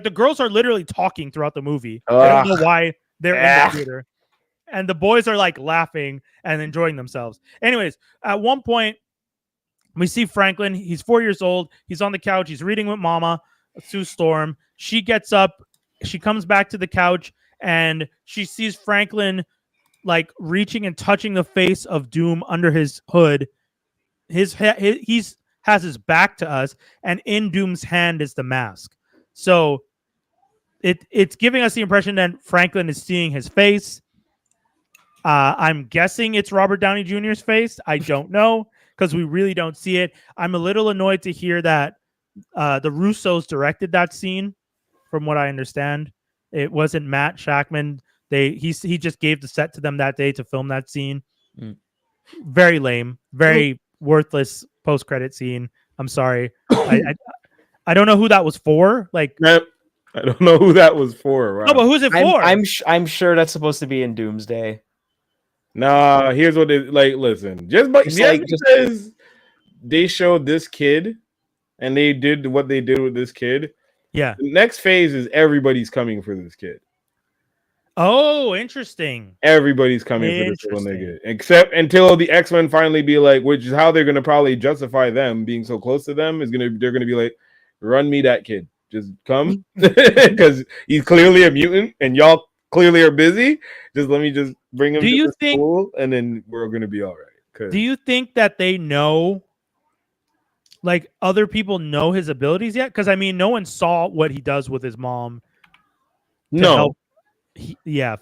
the girls are literally talking throughout the movie. I don't know why they're in the theater, and the boys are like laughing and enjoying themselves. Anyways, at one point, we see Franklin. He's 4 years old. He's on the couch. He's reading with Mama, Sue Storm. She gets up. She comes back to the couch, and she sees Franklin like reaching and touching the face of Doom under his hood. He's has his back to us, and in Doom's hand is the mask. So it's giving us the impression that Franklin is seeing his face. I'm guessing it's Robert Downey Jr.'s face. I don't know, because we really don't see it. I'm a little annoyed to hear that the Russos directed that scene. From what I understand, it wasn't Matt Shackman. He just gave the set to them that day to film that scene. Very lame, very worthless post-credit scene. I'm sorry. I don't know who that was for. Like, I don't know who that was for. Wow. No, but who's it for? I'm sure that's supposed to be in Doomsday. Nah, here's what it like. Listen, because they showed this kid, and they did what they did with this kid. Yeah. The next phase is everybody's coming for this kid. Oh, interesting. Everybody's coming for this one they get, except until the X-Men finally be like, which is how they're gonna probably justify them being so close to them. They're gonna be like, run me that kid, just come, because he's clearly a mutant and y'all clearly are busy. Just let me just bring him to the school, and then we're gonna be all right. Do you think that they know? Like other people know his abilities yet? Because I mean, no one saw what he does with his mom. No.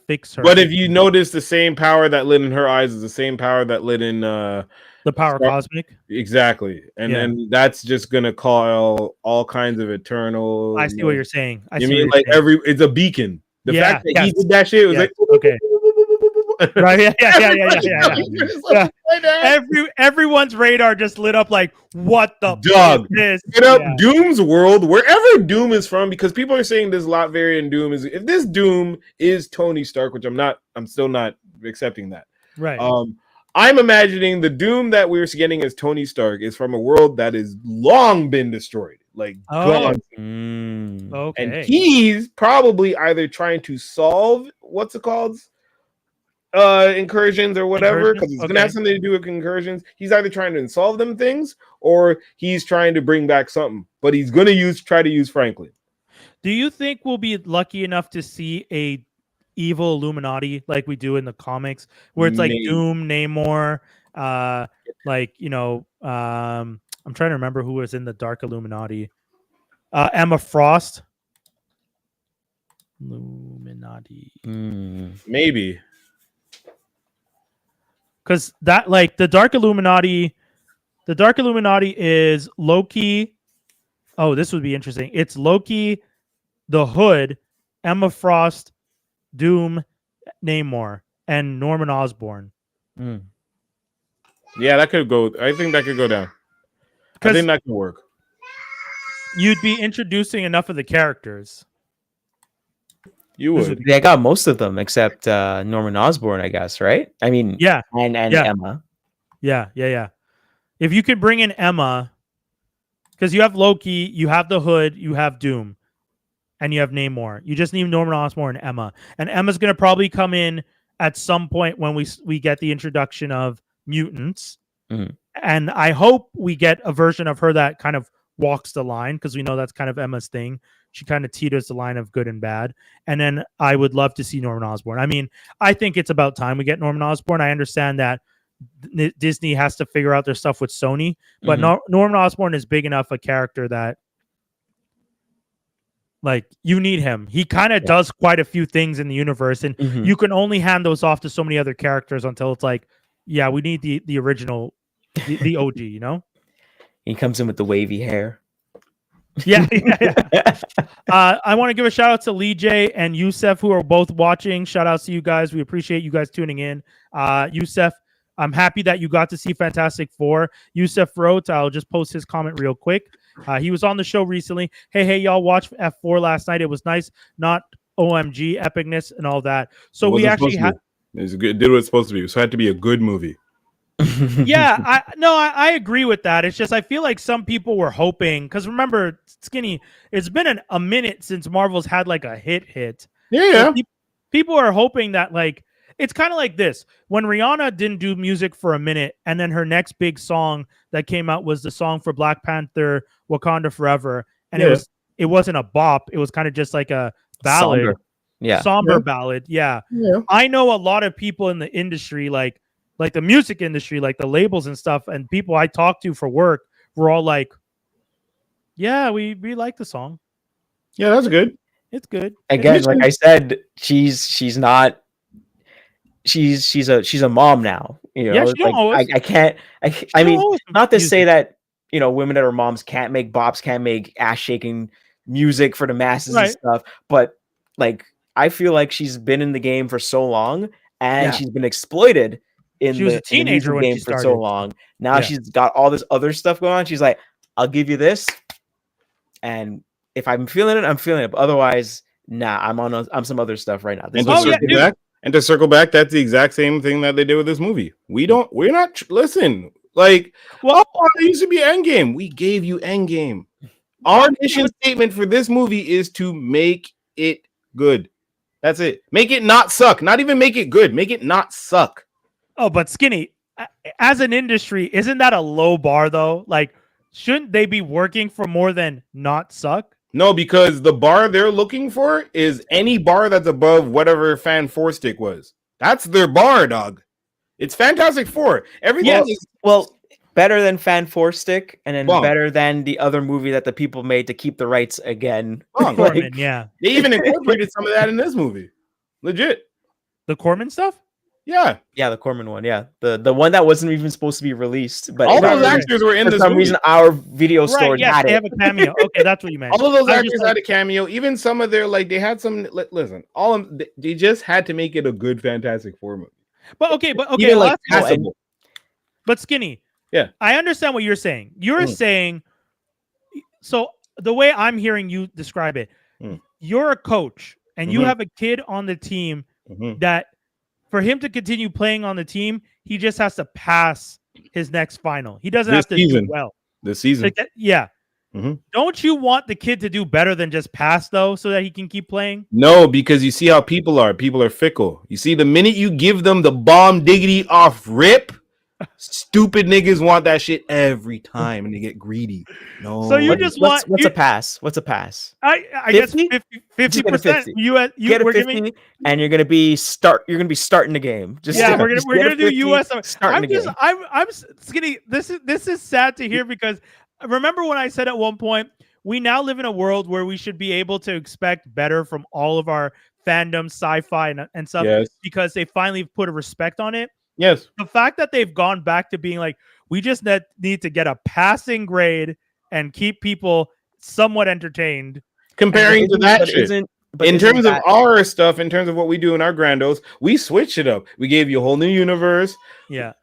fix her. But if you notice, the same power that lit in her eyes is the same power that lit in the power cosmic. Exactly, and then that's just gonna call all kinds of eternal. I see what you're saying. It's a beacon. The fact that he did that shit was like okay. Right? Yeah. Everyone's radar just lit up like, what the dog? Get up, Doom's world, wherever Doom is from, because people are saying this Latvian Doom is. If this Doom is Tony Stark, which I'm still not accepting that. Right. I'm imagining the Doom that we're getting as Tony Stark is from a world that is long been destroyed, like gone. Okay. And he's probably either trying to solve what's it called? Incursions or whatever, because it's gonna have something to do with incursions. He's either trying to solve them things or he's trying to bring back something, but he's gonna try to use Franklin. Do you think we'll be lucky enough to see a evil Illuminati like we do in the comics, where it's like Doom, Namor, I'm trying to remember who was in the Dark Illuminati. Emma Frost. Illuminati. Maybe. Because that, like, the Dark Illuminati is Loki. Oh, this would be interesting. It's Loki, the Hood, Emma Frost, Doom, Namor, and Norman Osborn. Yeah, that could go. I think that could go down. I think that could work. You'd be introducing enough of the characters. You would. They got most of them except Norman Osborn, I guess, right? I mean, and Emma. Yeah. If you could bring in Emma, because you have Loki, you have the Hood, you have Doom, and you have Namor. You just need Norman Osborn and Emma. And Emma's going to probably come in at some point when we get the introduction of mutants. And I hope we get a version of her that kind of walks the line, because we know that's kind of Emma's thing. She kind of teeters the line of good and bad. And then I would love to see Norman Osborn. I mean, I think it's about time we get Norman Osborn. I understand that Disney has to figure out their stuff with Sony, but Norman Osborn is big enough a character that, like, you need him. He kind of does quite a few things in the universe, and you can only hand those off to so many other characters until it's like, yeah, we need the original, the OG, you know? He comes in with the wavy hair. Yeah. I want to give a shout out to Lee J and Youssef, who are both watching. Shout out to you guys. We appreciate you guys tuning in. Youssef, I'm happy that you got to see Fantastic Four. Youssef wrote, I'll just post his comment real quick. He was on the show recently. Hey, y'all watched F4 last night. It was nice. Not OMG epicness and all that. So we actually had. It did what it's supposed to be. So it had to be a good movie. I agree with that. It's just I feel like some people were hoping, because remember, Skinny, it's been a minute since Marvel's had like a hit. Yeah. So people are hoping that, like, it's kind of like this. When Rihanna didn't do music for a minute, and then her next big song that came out was the song for Black Panther, Wakanda Forever, and it wasn't a bop. It was kind of just like a ballad, somber ballad. Yeah. I know a lot of people in the industry, like the music industry, like the labels and stuff, and people I talk to for work were all like, yeah, we like the song. Yeah, that's good. It's good. Again, like I said, she's not. She's a mom now. You know, I can't. I mean, not to say that, you know, women that are moms can't make bops, can't make ass shaking music for the masses and stuff. But like, I feel like she's been in the game for so long, and she's been exploited. She was a teenager when she started. For so long. Now she's got all this other stuff going on. She's like, I'll give you this, and if I'm feeling it, I'm feeling it. But otherwise, nah, I'm some other stuff right now. And to circle back, that's the exact same thing that they did with this movie. Listen, like, it used to be Endgame. We gave you Endgame. Our mission statement for this movie is to make it good. That's it. Make it not suck. Not even make it good. Make it not suck. Oh, but Skinny, as an industry, isn't that a low bar though? Like, shouldn't they be working for more than not suck? No, because the bar they're looking for is any bar that's above whatever Fan 4 stick was. That's their bar, dog. It's Fantastic Four. Everything is better than Fan 4 stick, and then better than the other movie that the people made to keep the rights again. They even incorporated some of that in this movie. Legit. The Corman stuff? Yeah. Yeah, the Corman one. Yeah. The one that wasn't even supposed to be released. But all those actors were in this movie. For some reason, our video store had they it. have a cameo. Okay, that's what you meant. All of those actors had a cameo. Even some of their, like, they had some, listen, all of them, they just had to make it a good Fantastic Four movie. But okay. Even, like, passable. But Skinny. Yeah. I understand what you're saying. You're saying, so the way I'm hearing you describe it, you're a coach and you have a kid on the team that for him to continue playing on the team, he just has to pass his next final. He doesn't have to do well. This season. Like that, yeah. Don't you want the kid to do better than just pass, though, so that he can keep playing? No, because you see how people are. People are fickle. You see, the minute you give them the bomb diggity off rip, stupid niggas want that shit every time and they get greedy. No. So you just want... What's a pass? What's a pass? I guess 50%. You get a 50 and you're gonna be starting the game. We're gonna do US. I'm Skinny. This is sad to hear because remember when I said at one point we now live in a world where we should be able to expect better from all of our fandom, sci-fi and stuff because they finally put a respect on it. Yes. The fact that they've gone back to being like, we just need to get a passing grade and keep people somewhat entertained. Comparing to that shit. In terms of our stuff, in terms of what we do in our grandos, we switch it up. We gave you a whole new universe. Yeah.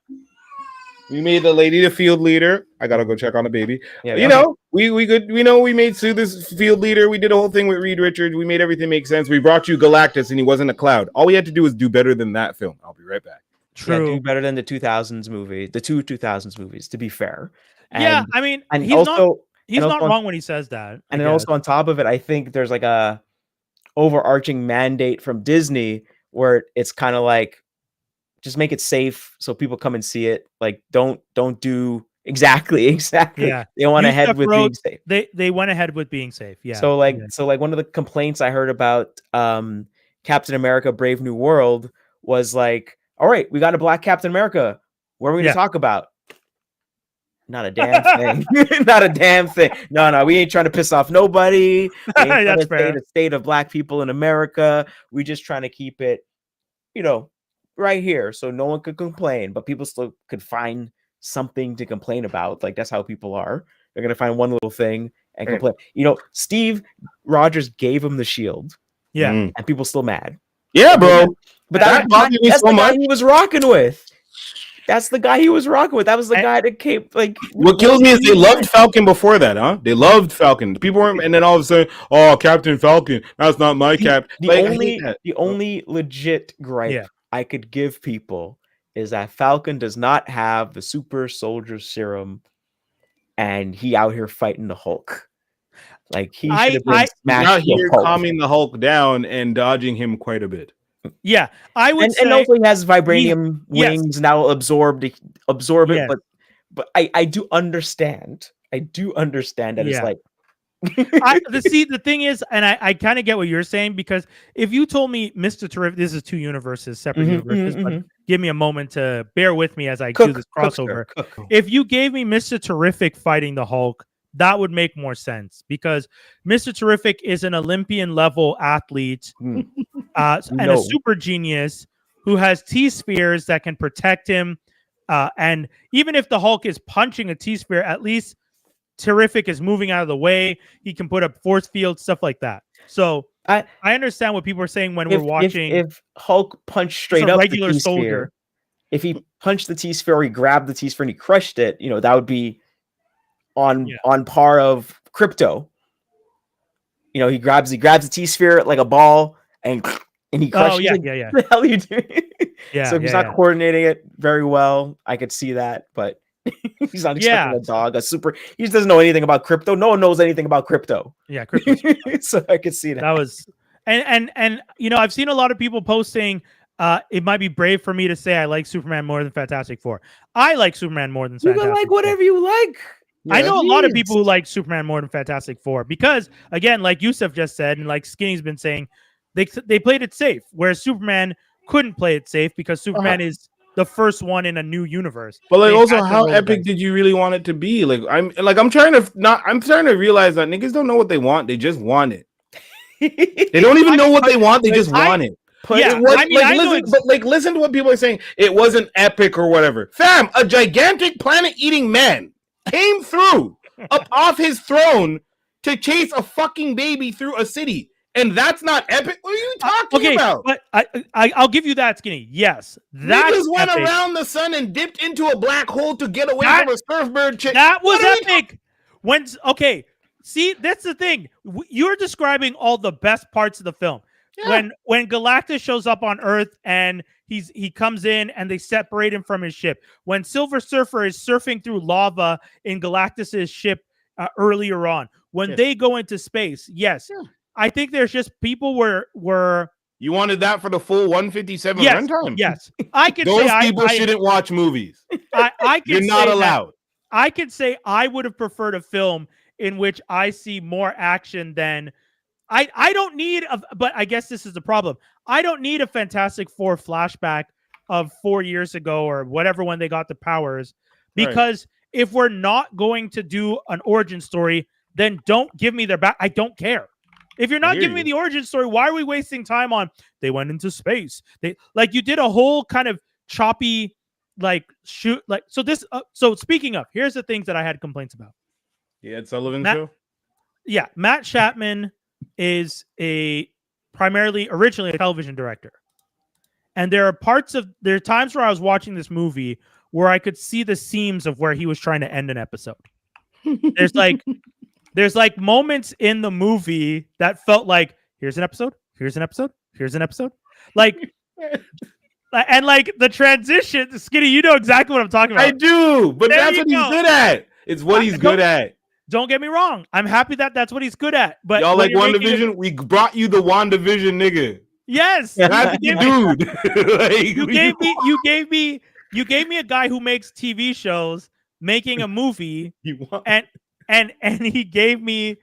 We made the lady the field leader. I gotta go check on the baby. Yeah, you know, we made Sue this field leader. We did a whole thing with Reed Richards. We made everything make sense. We brought you Galactus, and he wasn't a cloud. All we had to do was do better than that film. I'll be right back. True. Yeah, do better than the 2000s movie, the 2000s movies. To be fair, I mean, he's not wrong when he says that. And then also on top of it, I think there's like a overarching mandate from Disney where it's kind of like, just make it safe so people come and see it. Like, don't do exactly. Yeah, they went ahead with being safe. They went ahead with being safe. Yeah. So like one of the complaints I heard about Captain America: Brave New World was like, all right, we got a black Captain America. What are we gonna talk about? Not a damn thing. Not a damn thing. No, we ain't trying to piss off nobody. That's fair. The state of black people in America. We just trying to keep it, right here, so no one could complain, but people still could find something to complain about. Like, that's how people are. They're gonna find one little thing and complain. Steve Rogers gave him the shield. Yeah, and people still mad. Yeah, bro. But that's the guy he was rocking with. That's the guy he was rocking with. That was the guy that came. Like, what kills me is they loved Falcon before that, huh? They loved Falcon. People weren't, and then all of a sudden, oh, Captain Falcon. That's not my cap. The only legit gripe I could give people is that Falcon does not have the super soldier serum, and he out here fighting the Hulk. Like, he should have been smashed. Out here calming the Hulk down and dodging him quite a bit. Yeah, I would say, and also he has vibranium wings and that will absorb it. But I do understand. That it's like. The thing is, and I kind of get what you're saying, because if you told me Mr. Terrific, this is two universes, separate universes, but give me a moment to bear with me as I do this crossover. If you gave me Mr. Terrific fighting the Hulk, that would make more sense, because Mr. Terrific is an Olympian level athlete and a super genius who has T-spheres that can protect him. And even if the Hulk is punching a T-sphere, at least Terrific is moving out of the way. He can put up force field, stuff like that. So I understand what people are saying when we're watching. If Hulk punched straight up regular the soldier, if he punched the T-sphere, or he grabbed the T-sphere and he crushed it, that would be on par of Crypto. He grabs the T-sphere like a ball and he crushes it. Yeah. What the hell are you doing? So he's not coordinating it very well. I could see that, but he's not expecting a dog, he just doesn't know anything about Crypto. No one knows anything about Crypto. Yeah, Crypto. So I could see that. That was and I've seen a lot of people posting it might be brave for me to say I like Superman more than Fantastic Four. I like Superman more than Fantastic Four. You can like whatever you like. Yeah, I know a lot of people who like Superman more than Fantastic Four because, again, like Yusuf just said, and like Skinny's been saying, they played it safe, whereas Superman couldn't play it safe because Superman is the first one in a new universe. But like, also, how epic did you really want it to be? Like, I'm trying to realize that niggas don't know what they want; they just want it. They don't even know what they want; they just want it. But it was listen to what people are saying. It wasn't epic or whatever. Fam, a gigantic planet-eating man came through up off his throne to chase a fucking baby through a city. And that's not epic. What are you talking about? But I'll give you that, Skinny. Yes, that niggas went around the sun and dipped into a black hole to get away from a surfbird chick. That was epic. See, that's the thing. You're describing all the best parts of the film. Yeah. When Galactus shows up on Earth and he comes in and they separate him from his ship. When Silver Surfer is surfing through lava in Galactus's ship earlier on. When they go into space, yes. Yeah. I think there's just people were you wanted that for the full 157 runtime. Yes, I can those say people shouldn't watch movies. I can You're not allowed. I could say I would have preferred a film in which I see more action than I don't need but I guess this is the problem. I don't need a Fantastic Four flashback of 4 years ago or whatever when they got the powers, because if we're not going to do an origin story, then don't give me their back. I don't care. If you're not giving me the origin story, why are we wasting time on they went into space? You did a whole kind of choppy so speaking of, here's the things that I had complaints about. Yeah, it's Sullivan show. Yeah, Matt Chapman is originally a television director. And there are times where I was watching this movie where I could see the seams of where he was trying to end an episode. There's moments in the movie that felt like, here's an episode, here's an episode, here's an episode. And the transition, Skinny, you know exactly what I'm talking about. I do, but that's what he's good at. It's what he's good at. Don't get me wrong. I'm happy that that's what he's good at. But y'all like WandaVision? We brought you the WandaVision nigga. Yes. That's the dude. You gave me a guy who makes TV shows making a movie and he gave me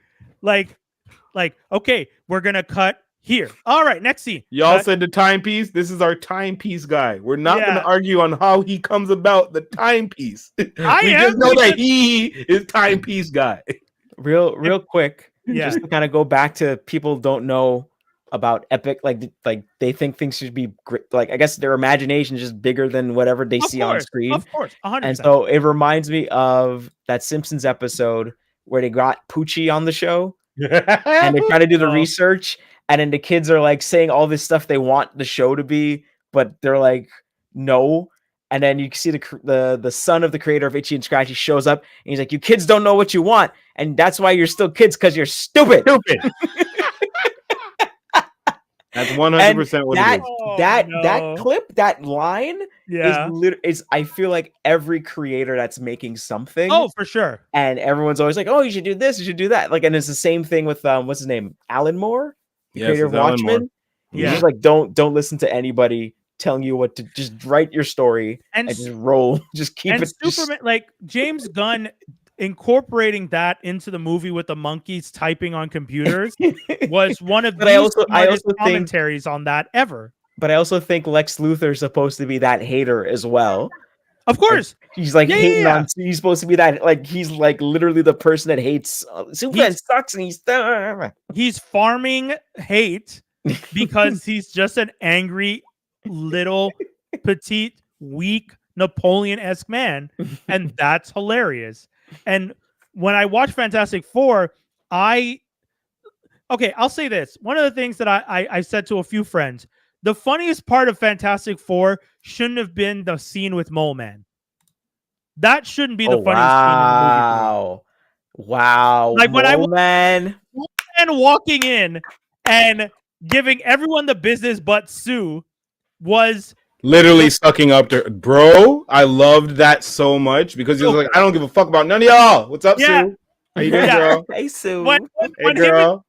okay, we're gonna cut here. All right, next scene. Y'all said the timepiece. This is our timepiece guy. We're not gonna argue on how he comes about the timepiece. Just know that he is timepiece guy. Real quick, just to kind of go back to people don't know about epic, like they think things should be great. I guess their imagination is just bigger than whatever they see on screen. Of course, 100%. And so it reminds me of that Simpsons episode where they got Poochie on the show and they try to do the research, and then the kids are saying all this stuff they want the show to be, but they're like, no. And then you see the son of the creator of Itchy and Scratchy shows up and he's like, you kids don't know what you want, and that's why you're still kids, because you're stupid. That's 100% what it is. That clip, that line is I feel like every creator that's making something. Oh, for sure. And everyone's always like, oh, you should do this, you should do that. And it's the same thing with what's his name? Alan Moore, the creator of Watchmen. Yeah. He's just don't listen to anybody telling you what to, just write your story and just roll. Just keep it. Superman, James Gunn incorporating that into the movie with the monkeys typing on computers was one of the smartest commentaries on that ever. But I also think Lex Luthor is supposed to be that hater as well. Of course. He's hating on, he's supposed to be that, he's literally the person that hates Superman sucks, and he's farming hate because he's just an angry little petite weak Napoleon-esque man, and that's hilarious. And when I watch Fantastic Four, I'll say this. One of the things that I said to a few friends, the funniest part of Fantastic Four shouldn't have been the scene with Mole Man. That shouldn't be the funniest scene in the movie. Wow. Mole Man walking in and giving everyone the business but Sue was literally sucking up to bro. I loved that so much because he was like, I don't give a fuck about none of y'all. What's up, Sue? How you doing, girl? Hey, Sue. Hey, girl.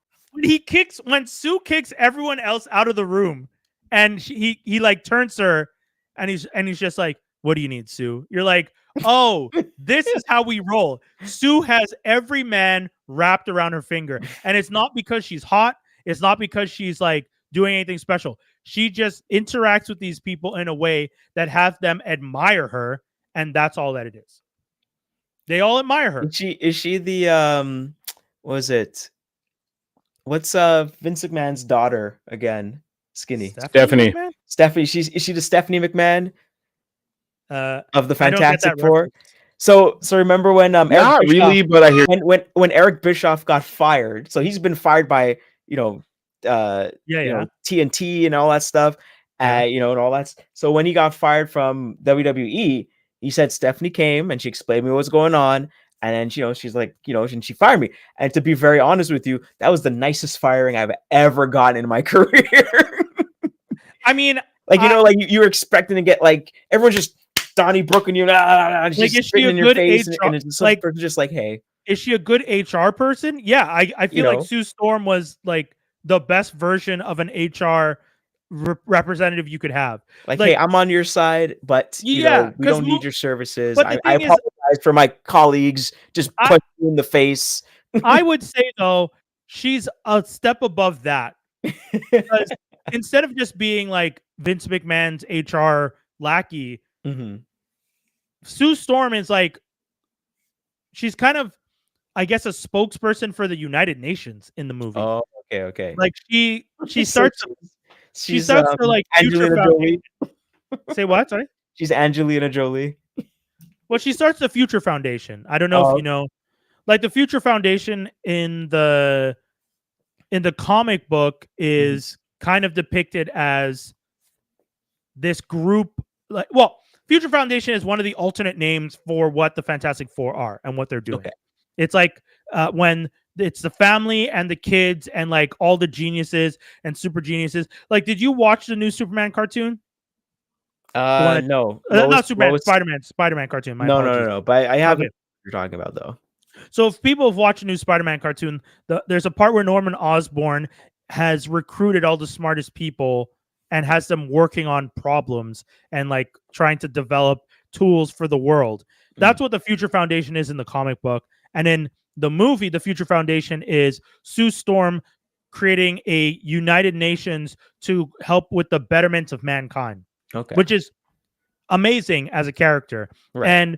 When Sue kicks everyone else out of the room, and he turns to her, and he's just like, "What do you need, Sue?" You're like, "Oh, this is how we roll." Sue has every man wrapped around her finger, and it's not because she's hot. It's not because she's doing anything special. She just interacts with these people in a way that have them admire her, and that's all that it is. They all admire her. Is she the what was it? What's Vince McMahon's daughter again? Skinny. Stephanie. Stephanie. Is she the Stephanie McMahon of the Fantastic Four? Reference. So remember when not Eric Bischoff, really, but I hear when Eric Bischoff got fired. So he's been fired by TNT and all that stuff, and all that. So when he got fired from WWE, he said Stephanie came and she explained me what was going on, and then she's like, and she fired me. And to be very honest with you, that was the nicest firing I've ever gotten in my career. I mean, you were expecting to get like everyone's just Donnie Brooke and you, just is she a in your good face, HR, and it's just like, hey, is she a good HR person? Yeah, I feel like Sue Storm was like the best version of an HR representative you could have. Like, hey, I'm on your side, but we don't need your services. I apologize for my colleagues just punching you in the face. I would say though, she's a step above that. Because instead of just being like Vince McMahon's HR lackey, Sue Storm is like, she's kind of, I guess, a spokesperson for the United Nations in the movie. Oh, okay. Like she starts to like Angelina Jolie. Say what? Sorry. She's Angelina Jolie. Well, she starts the Future Foundation. I don't know if you know, like the Future Foundation in the comic book is kind of depicted as this group. Like, well, Future Foundation is one of the alternate names for what the Fantastic Four are and what they're doing. Okay. It's like when it's the family and the kids and like all the geniuses and super geniuses. Like, did you watch the new Superman cartoon? No. Not Superman, Spider-Man cartoon. No. But I have what you're talking about though. So if people have watched a new Spider-Man cartoon, there's a part where Norman Osborn has recruited all the smartest people and has them working on problems and like trying to develop tools for the world. That's what the Future Foundation is in the comic book. And in the movie, the Future Foundation is Sue Storm creating a United Nations to help with the betterment of mankind. Okay. Which is amazing as a character. Right. And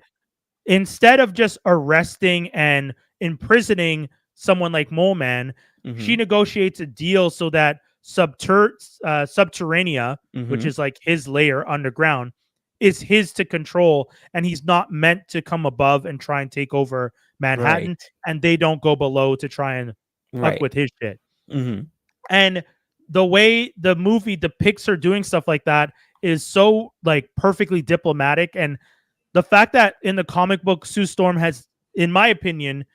instead of just arresting and imprisoning someone like Mole Man, she negotiates a deal so that Subterranea, which is like his layer underground, is his to control, and he's not meant to come above and try and take over Manhattan, and they don't go below to try and fuck with his shit. And the way the movie depicts her doing stuff like that is so like perfectly diplomatic, and the fact that in the comic book Sue Storm has, in my opinion,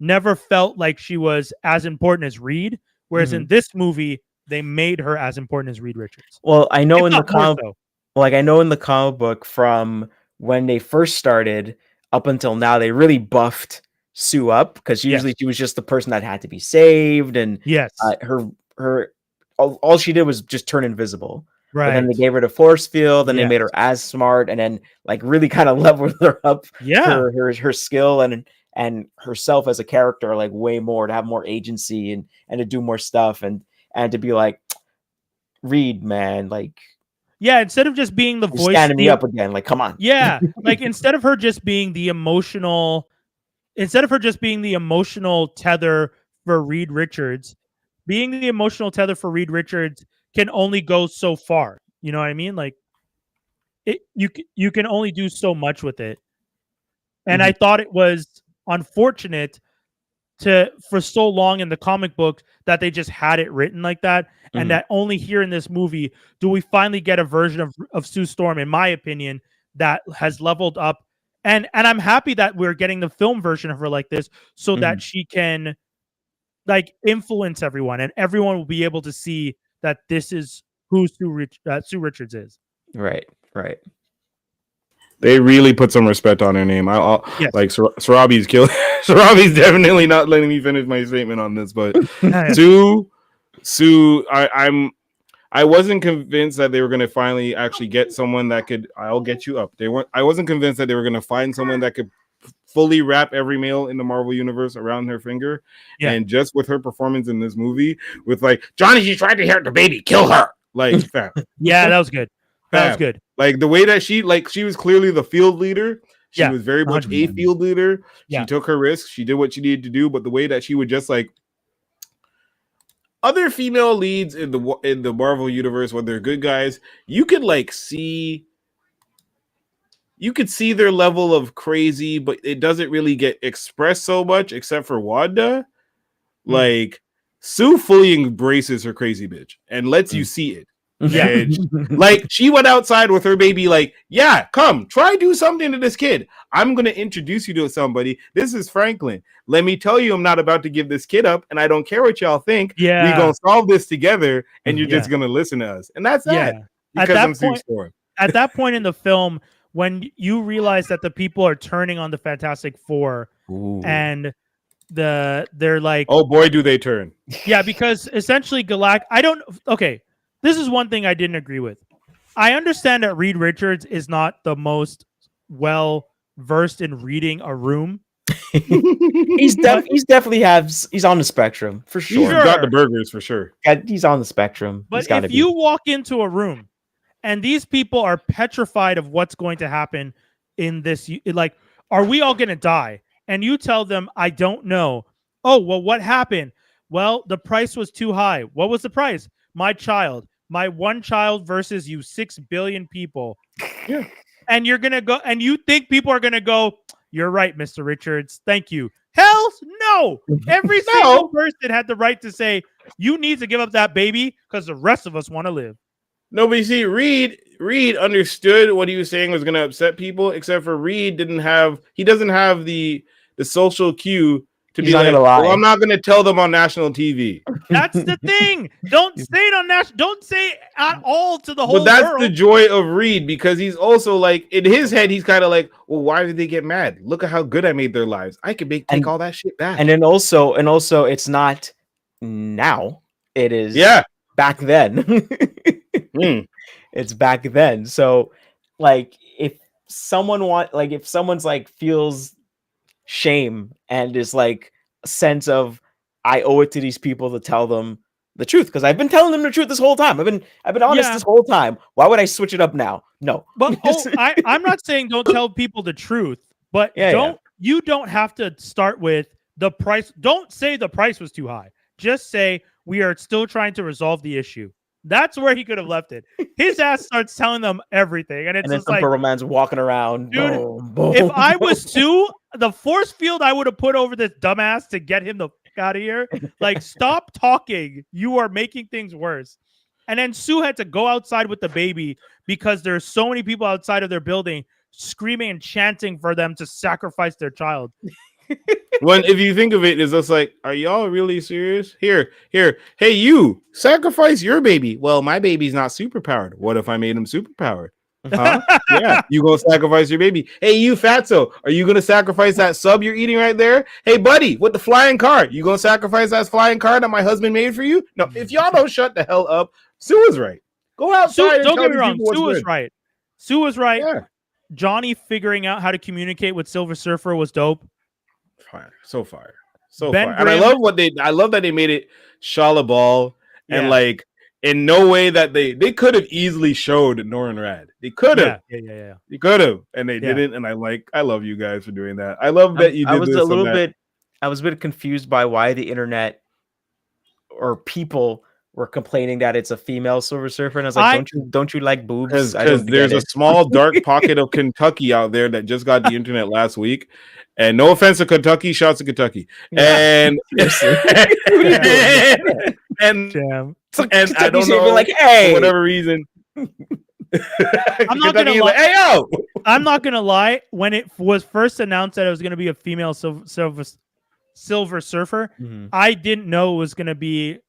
never felt like she was as important as Reed, whereas in this movie they made her as important as Reed Richards. Well, I know in the comic book from when they first started up until now, they really buffed Sue up because usually she was just the person that had to be saved, and her all she did was just turn invisible. Right. And then they gave her the force field, and they made her as smart, and then like really kind of leveled her up. Yeah, her skill and herself as a character like way more, to have more agency and to do more stuff and to be like, Reed, man, like. Yeah, instead of just being the voice, standing me up again, like, come on. Yeah, like instead of her just being the emotional tether for Reed Richards, being the emotional tether for Reed Richards can only go so far. You know what I mean? Like, you can only do so much with it. And I thought it was unfortunate for so long in the comic book that they just had it written like that, and that only here in this movie do we finally get a version of Sue Storm, in my opinion, that has leveled up. And I'm happy that we're getting the film version of her like this, so that she can like influence everyone, and everyone will be able to see that this is who Sue Richards is. Right. They really put some respect on her name. Like Sarabi's killing. Sarabi's definitely not letting me finish my statement on this, but Sue, I wasn't convinced that they were going to finally actually get someone that could. I'll get you up. I wasn't convinced that they were going to find someone that could fully wrap every male in the Marvel universe around her finger. Yeah. And just with her performance in this movie, with like, Johnny, she tried to hurt the baby, kill her. Like, fam. Yeah, that was good. That was good. Like the way that she was clearly the field leader. She was very much 100%. A field leader. She took her risks. She did what she needed to do. But the way that she would just like, other female leads in the Marvel universe, when they're good guys, you could like see. You could see their level of crazy, but it doesn't really get expressed so much, except for Wanda. Like Sue fully embraces her crazy bitch and lets you see it. Yeah. Like she went outside with her baby, like, yeah, come try do something to this kid. I'm gonna introduce you to somebody. This is Franklin. Let me tell you, I'm not about to give this kid up, and I don't care what y'all think. Yeah, we're gonna solve this together, and you're just gonna listen to us. And that's that. Because I'm Sue Storm. At that point in the film, when you realize that the people are turning on the Fantastic Four, and they're like, oh boy, do they turn. Yeah, because essentially this is one thing I didn't agree with. I understand that Reed Richards is not the most well versed in reading a room. he's definitely he's on the spectrum for sure. He's got the burgers for sure. Yeah, he's on the spectrum. But if you walk into a room and these people are petrified of what's going to happen in this, like, are we all going to die? And you tell them, I don't know. Oh, well, what happened? Well, the price was too high. What was the price? My child. My one child versus you 6 billion people. Yeah. And you're going to go, and you think people are going to go, you're right, Mr. Richards. Thank you. Hell no. Every single person had the right to say, you need to give up that baby because the rest of us want to live. No, but you see, Reed understood what he was saying was going to upset people, except for Reed doesn't have the social cue to be like, well, I'm not going to tell them on national TV. That's the thing. Don't say it on national. Don't say it at all to the whole world. But that's the joy of Reed, because he's also like, in his head, he's kind of like, well, why did they get mad? Look at how good I made their lives. I could take all that shit back. And then also, it's not now. It is back then. It's back then. So, like, if someone's like feels shame and is like a sense of, I owe it to these people to tell them the truth, because I've been telling them the truth this whole time. I've been honest this whole time. Why would I switch it up now? No. But I'm not saying don't tell people the truth, but you don't have to start with the price. Don't say the price was too high. Just say we are still trying to resolve the issue. That's where he could have left it. His ass starts telling them everything, and it's just like, Purple Man's walking around. Dude, boom, boom. If I was Sue, the force field I would have put over this dumbass to get him the fuck out of here. Like, stop talking. You are making things worse. And then Sue had to go outside with the baby because there's so many people outside of their building screaming and chanting for them to sacrifice their child. When if you think of it, it's just like, are y'all really serious? Here, hey, you sacrifice your baby. Well, my baby's not superpowered. What if I made him superpowered? Huh? Yeah, you gonna sacrifice your baby? Hey, you fatso, are you gonna sacrifice that sub you're eating right there? Hey, buddy, with the flying car, you gonna sacrifice that flying car that my husband made for you? No, if y'all don't shut the hell up, Sue is right. Go outside. Don't get me wrong, Sue was right. Sue was right. Yeah. Johnny figuring out how to communicate with Silver Surfer was dope. Fire, so fire. Ben And I love that they made it Shala Ball, and like in no way that they could have easily showed Norrin Rad. They could have. Yeah. They could have, and they didn't. And I love you guys for doing that. I love that you did this. I was a bit confused by why the internet or people were complaining that it's a female Silver Surfer, and I was like, don't you like boobs? Because there's a small dark pocket of Kentucky out there that just got the internet last week. And no offense to Kentucky, shouts to Kentucky. And and I don't know, like, hey, for whatever reason. I'm not gonna lie. Like, hey, yo! I'm not gonna lie. When it was first announced that it was gonna be a female Silver Surfer, I didn't know it was gonna be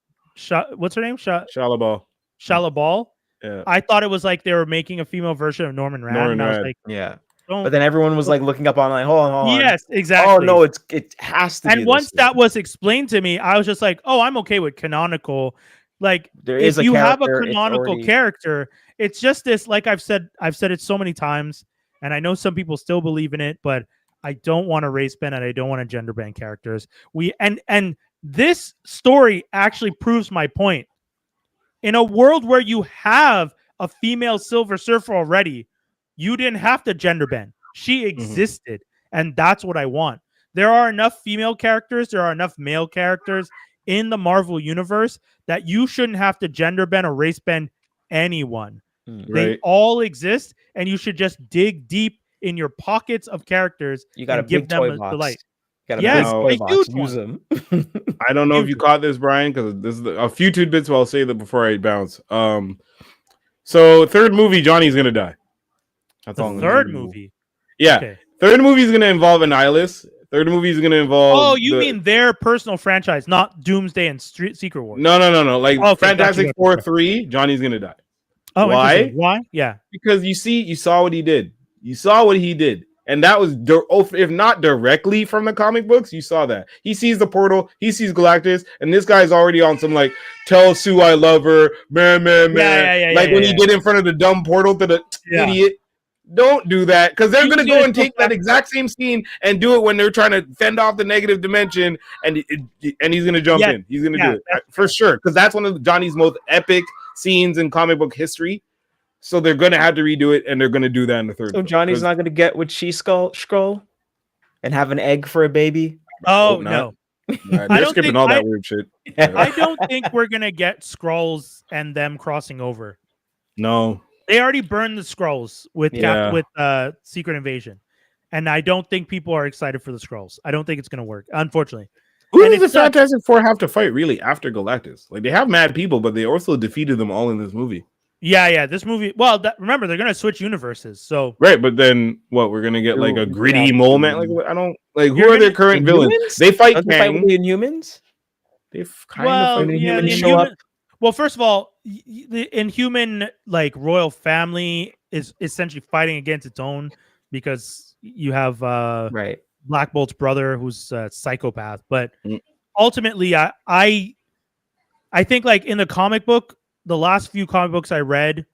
what's her name? Shala Ball. Shala Ball. Yeah. I thought it was like they were making a female version of Norman Rad. And I was like, yeah. But then everyone was like looking up online. Hold on. Yes, exactly. Oh no, it has to. And once that was explained to me, I was just like, oh, I'm okay with canonical. Like, if you have a canonical character, it's just this. Like I've said it so many times, and I know some people still believe in it, but I don't want to race bend and I don't want to gender bend characters. And this story actually proves my point. In a world where you have a female Silver Surfer already, you didn't have to gender bend. She existed, and that's what I want. There are enough female characters. There are enough male characters in the Marvel universe that you shouldn't have to gender bend or race bend anyone. They all exist, and you should just dig deep in your pockets of characters and give them a delight. Got a big toy box. Use them. I don't know if you caught this, Brian, because this is a few tidbits. I'll say that before I bounce. So third movie, Johnny's gonna die. That's all. Third movie. Yeah. Okay. Third movie is gonna involve a nihilist. Third movie is gonna involve. Oh, you mean their personal franchise, not Doomsday and Secret Wars? No. Like Fantastic Four 3, Johnny's gonna die. Oh, why? Why? Yeah. Because you saw what he did. You saw what he did. And that was, if not directly from the comic books, you saw that. He sees the portal, he sees Galactus, and this guy's already on some, like, tell Sue I love her, man. When he did in front of the dumb portal to the idiot. Don't do that, because they're going to go and take that exact same scene and do it when they're trying to fend off the negative dimension, and he's going to jump in. He's going to do it, for sure, because that's one of Johnny's most epic scenes in comic book history. So they're going to have to redo it, and they're going to do that in the third. So Johnny's not going to get with She-Skrull and have an egg for a baby? Oh, no. They're skipping all that weird shit. I don't think we're going to get Skrulls and them crossing over. No. They already burned the Skrulls with Secret Invasion. And I don't think people are excited for the Skrulls. I don't think it's going to work, unfortunately. Who does the Fantastic Four have to fight, really, after Galactus? Like, they have mad people, but they also defeated them all in this movie. Yeah. This movie. Well, remember they're gonna switch universes, so right. But then what? We're gonna get like a gritty mole man. Like I don't like. Who are their current villains? They fight Kang. The Inhumans. They kind of fight Inhumans. Show up. Well, first of all, the Inhuman royal family is essentially fighting against its own because you have Black Bolt's brother who's a psychopath. But ultimately, I think in the comic book. The last few comic books I read,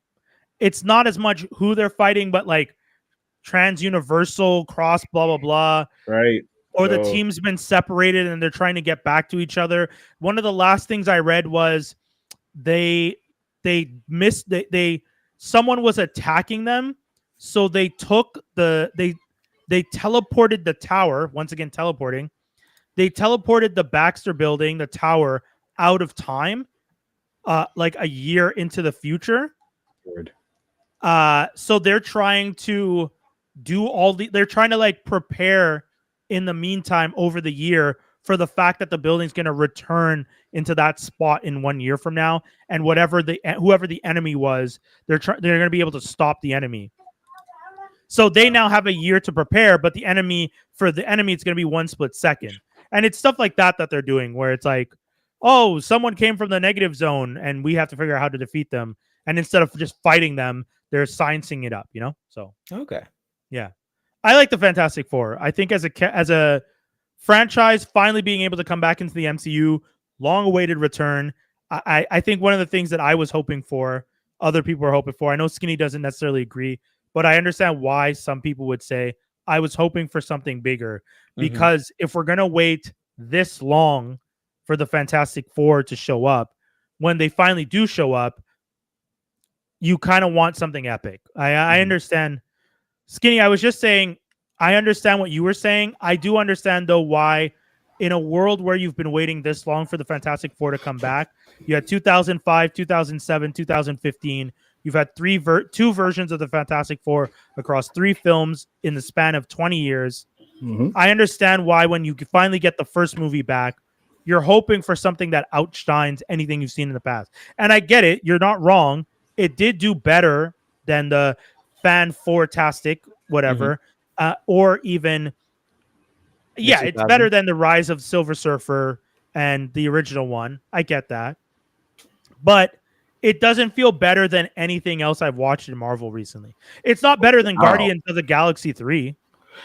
it's not as much who they're fighting, but trans-universal, cross, blah, blah, blah. Right. Or the team's been separated and they're trying to get back to each other. One of the last things I read was someone was attacking them. So they took they teleported the tower, once again, teleporting. They teleported the Baxter building, the tower, out of time. A year into the future. So they're trying to do they're trying to prepare in the meantime over the year for the fact that the building's going to return into that spot in 1 year from now. And whoever the enemy was, they're going to be able to stop the enemy. So they now have a year to prepare, but it's going to be one split second. And it's stuff like that they're doing where it's like, oh, someone came from the negative zone and we have to figure out how to defeat them. And instead of just fighting them, they're sciencing it up, So, okay. Yeah. I like the Fantastic Four. I think as a franchise finally being able to come back into the MCU, long awaited return. I think one of the things that I was hoping for, other people are hoping for, I know Skinny doesn't necessarily agree, but I understand why some people would say I was hoping for something bigger because if we're going to wait this long for the Fantastic Four to show up, when they finally do show up, you kind of want something epic. I understand. Skinny, I was just saying, I understand what you were saying. I do understand, though, why in a world where you've been waiting this long for the Fantastic Four to come back, you had 2005, 2007, 2015. You've had two versions of the Fantastic Four across 3 films in the span of 20 years. I understand why when you finally get the first movie back, you're hoping for something that outshines anything you've seen in the past. And I get it. You're not wrong. It did do better than the fan-tastic, whatever. Or even, it's better than the Rise of Silver Surfer and the original one. I get that. But it doesn't feel better than anything else I've watched in Marvel recently. It's not better than Guardians of the Galaxy 3.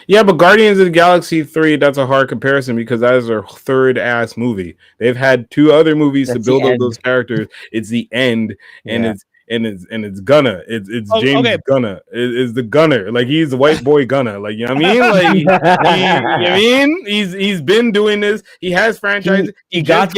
Yeah, but Guardians of the Galaxy 3, that's a hard comparison because that is their third-ass movie. They've had 2 other movies to build up those characters. It's the end, and and it's Gunna. It's James Gunna. Is the gunner. Like he's the white boy Gunna. Like, you know what I mean? Like he's been doing this. He has franchises. He got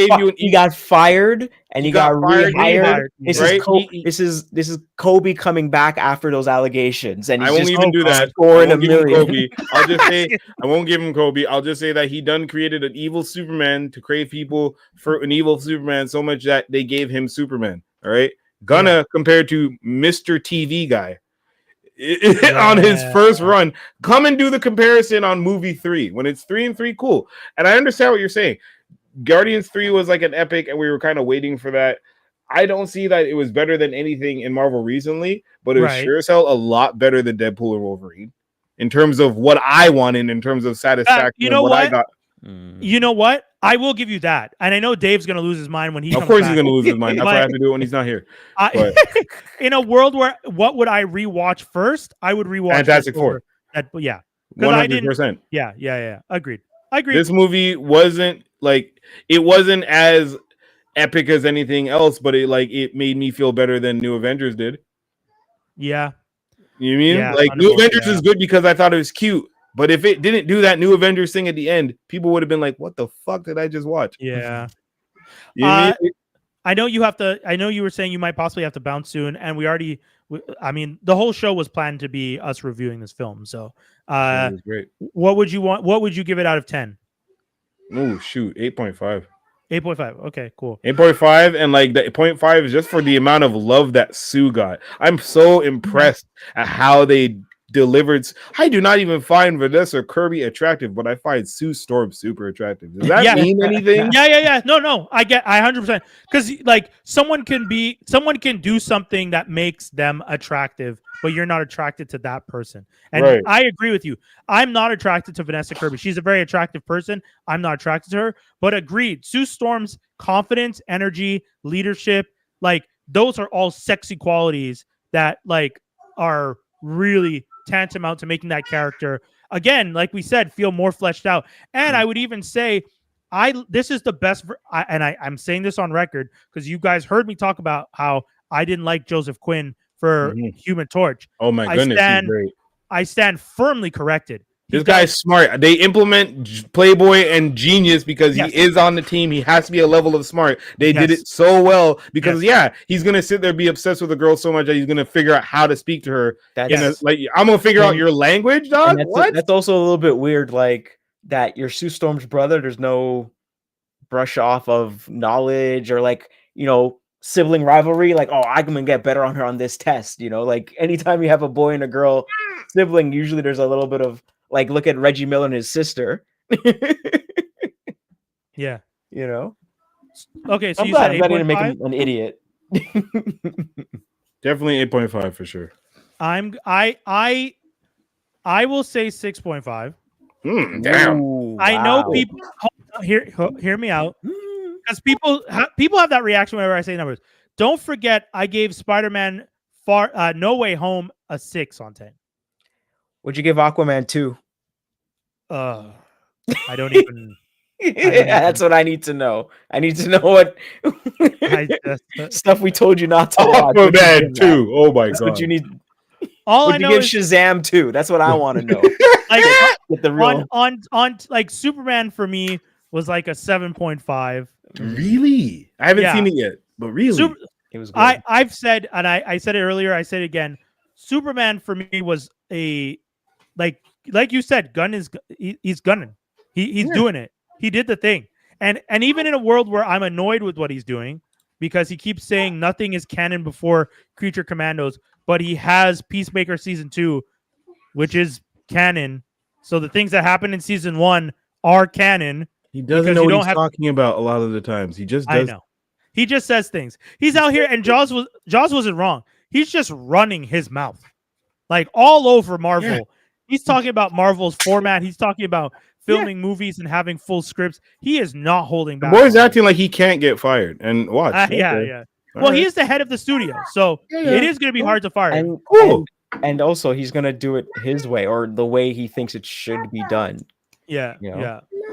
fired and he got rehired. This is Kobe coming back after those allegations. And I won't even do that. Scoring $1 million. I'll just say I won't give him Kobe. I'll just say that he done created an evil Superman to create people for an evil Superman so much that they gave him Superman. All right. Gunna compared to Mr. TV guy on his first run. Come and do the comparison on movie 3 when it's 3 and 3. Cool. And I understand what you're saying. Guardians 3 was like an epic, and we were kind of waiting for that. I don't see that it was better than anything in Marvel recently, but it was sure as hell a lot better than Deadpool and Wolverine in terms of what I wanted, in terms of satisfaction. You know what? I got. You know what? I will give you that. And I know Dave's going to lose his mind when he comes back. Of course he's going to lose his mind. That's why I have to do it when he's not here. In a world where, what would I rewatch first? I would rewatch Fantastic Four. Yeah. 100%. Yeah. Agreed. This movie wasn't as epic as anything else, but it made me feel better than New Avengers did. Yeah. You mean? New Avengers is good because I thought it was cute. But if it didn't do that New Avengers thing at the end, people would have been like, what the fuck did I just watch? Yeah. I know you have to, I know you were saying you might possibly have to bounce soon. And the whole show was planned to be us reviewing this film. So it was great. What would you give it out of 10? Oh, shoot. 8.5. 8.5. Okay, cool. 8.5, and like the 0.5 is just for the amount of love that Sue got. I'm so impressed at how they delivered. I do not even find Vanessa Kirby attractive, but I find Sue Storm super attractive. Does that mean anything? Yeah. No. I 100%, because like someone can do something that makes them attractive, but you're not attracted to that person. And I agree with you. I'm not attracted to Vanessa Kirby. She's a very attractive person. I'm not attracted to her, but agreed. Sue Storm's confidence, energy, leadership, like those are all sexy qualities that like are really tantamount to making that character, again, like we said, feel more fleshed out. And I would even say this is the best, I'm saying this on record because you guys heard me talk about how I didn't like Joseph Quinn for Human Torch. Oh my goodness, he's great. I stand firmly corrected. This guy's smart. They implement Playboy and genius because he is on the team. He has to be a level of smart. They did it so well because he's gonna sit there, be obsessed with a girl so much that he's gonna figure out how to speak to her. I'm gonna figure out your language, dog. That's also a little bit weird, like that. You're Sue Storm's brother. There's no brush off of knowledge or like sibling rivalry. Like, oh, I'm gonna get better on her on this test. Like anytime you have a boy and a girl sibling, usually there's a little bit of like, look at Reggie Miller and his sister. Yeah. Okay, so you said 8.5? To make him an idiot. Definitely 8.5 for sure. I will say 6.5. Damn. Ooh, I know people hear me out. Because people have that reaction whenever I say numbers. Don't forget I gave Spider-Man No Way Home a 6 on 10. Would you give Aquaman 2? I don't even. That's what I need to know. I need to know what stuff we told you not to watch. Aquaman 2. Oh my god. What you need. All I know is Shazam 2. That's what I want to know. Like the real on like Superman for me was like a 7.5. Really? I haven't seen it yet, but really, it was good. I've said, and I said it earlier. I said it again. Superman for me was a like you said, he's gunning. He's doing it. He did the thing. And even in a world where I'm annoyed with what he's doing because he keeps saying nothing is canon before Creature Commandos, but he has Peacemaker season 2, which is canon. So the things that happen in season 1 are canon. He doesn't know what he's talking about a lot of the times. He just does. I know. He just says things. He's out here, and Jaws wasn't wrong. He's just running his mouth like all over Marvel. Yeah. He's talking about Marvel's format. He's talking about filming movies and having full scripts. He is not holding back. The boy's acting like he can't get fired. And watch. Yeah. Well, he's the head of the studio, so it is going to be hard to fire him. And also, he's going to do it his way or the way he thinks it should be done. Yeah.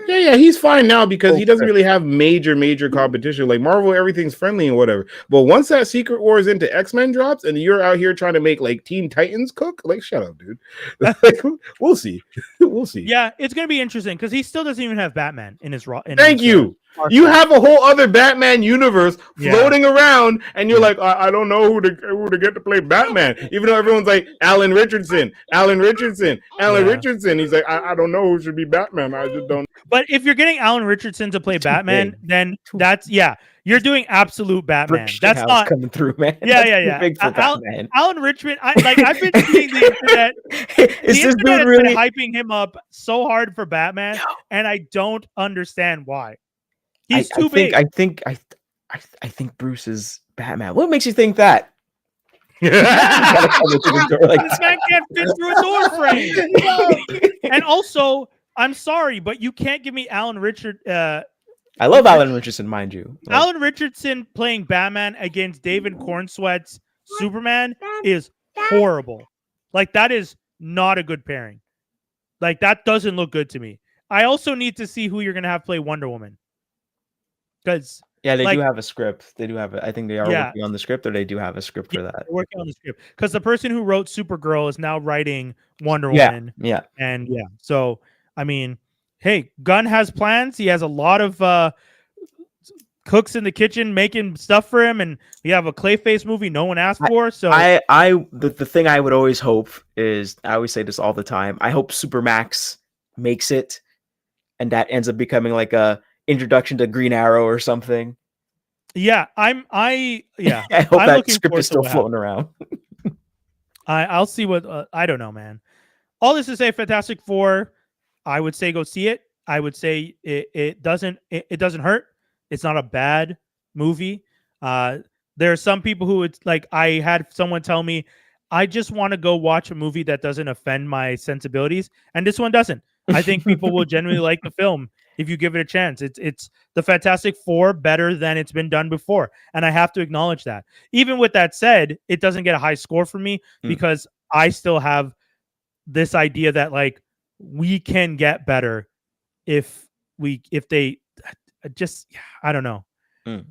Yeah, he's fine now because he doesn't really have major competition. Like Marvel, everything's friendly and whatever. But once that Secret Wars into X-Men drops, and you're out here trying to make like Teen Titans cook, like shut up, dude. Like, we'll see. We'll see. Yeah, it's gonna be interesting because he still doesn't even have Batman in his raw. Thank you. You have a whole other Batman universe floating around, and you're like, I don't know who to get to play Batman. Even though everyone's like Alan Richardson. He's like, I don't know who should be Batman. I just don't. But if you're getting Alan Richardson to play Batman, then that's you're doing absolute Batman. That's not coming through, man. Yeah. Big for Batman. Alan Richmond. I've been seeing the internet. Is this dude really hyping him up so hard for Batman, and I don't understand why. He's too big. I think Bruce is Batman. What makes you think that? This man can't fit through a door frame. And also, I'm sorry, but you can't give me Alan Richard. I love Alan Richardson, mind you. Alan Richardson playing Batman against David Cornsweat's Superman is horrible. Like, that is not a good pairing. Like, that doesn't look good to me. I also need to see who you're going to have play Wonder Woman. Because they do have a script. They do have I think they are working on the script, or they do have a script for that. They're working on the script because the person who wrote Supergirl is now writing Wonder Woman. Yeah. And so I mean, hey, Gunn has plans. He has a lot of cooks in the kitchen making stuff for him, and we have a Clayface movie no one asked for. So the thing I would always hope is, I always say this all the time, I hope Supermax makes it, and that ends up becoming like a introduction to Green Arrow or something. I hope that script is still floating around. I'll see what I don't know, man. All this to say, Fantastic Four, I would say go see it. I would say it doesn't hurt. It's not a bad movie. There are some people who would like. I had someone tell me, I just want to go watch a movie that doesn't offend my sensibilities, and this one doesn't. I think people will genuinely like the film if you give it a chance. It's the Fantastic Four better than it's been done before, and I have to acknowledge that. Even with that said, it doesn't get a high score for me because I still have this idea that like we can get better if they just I don't know.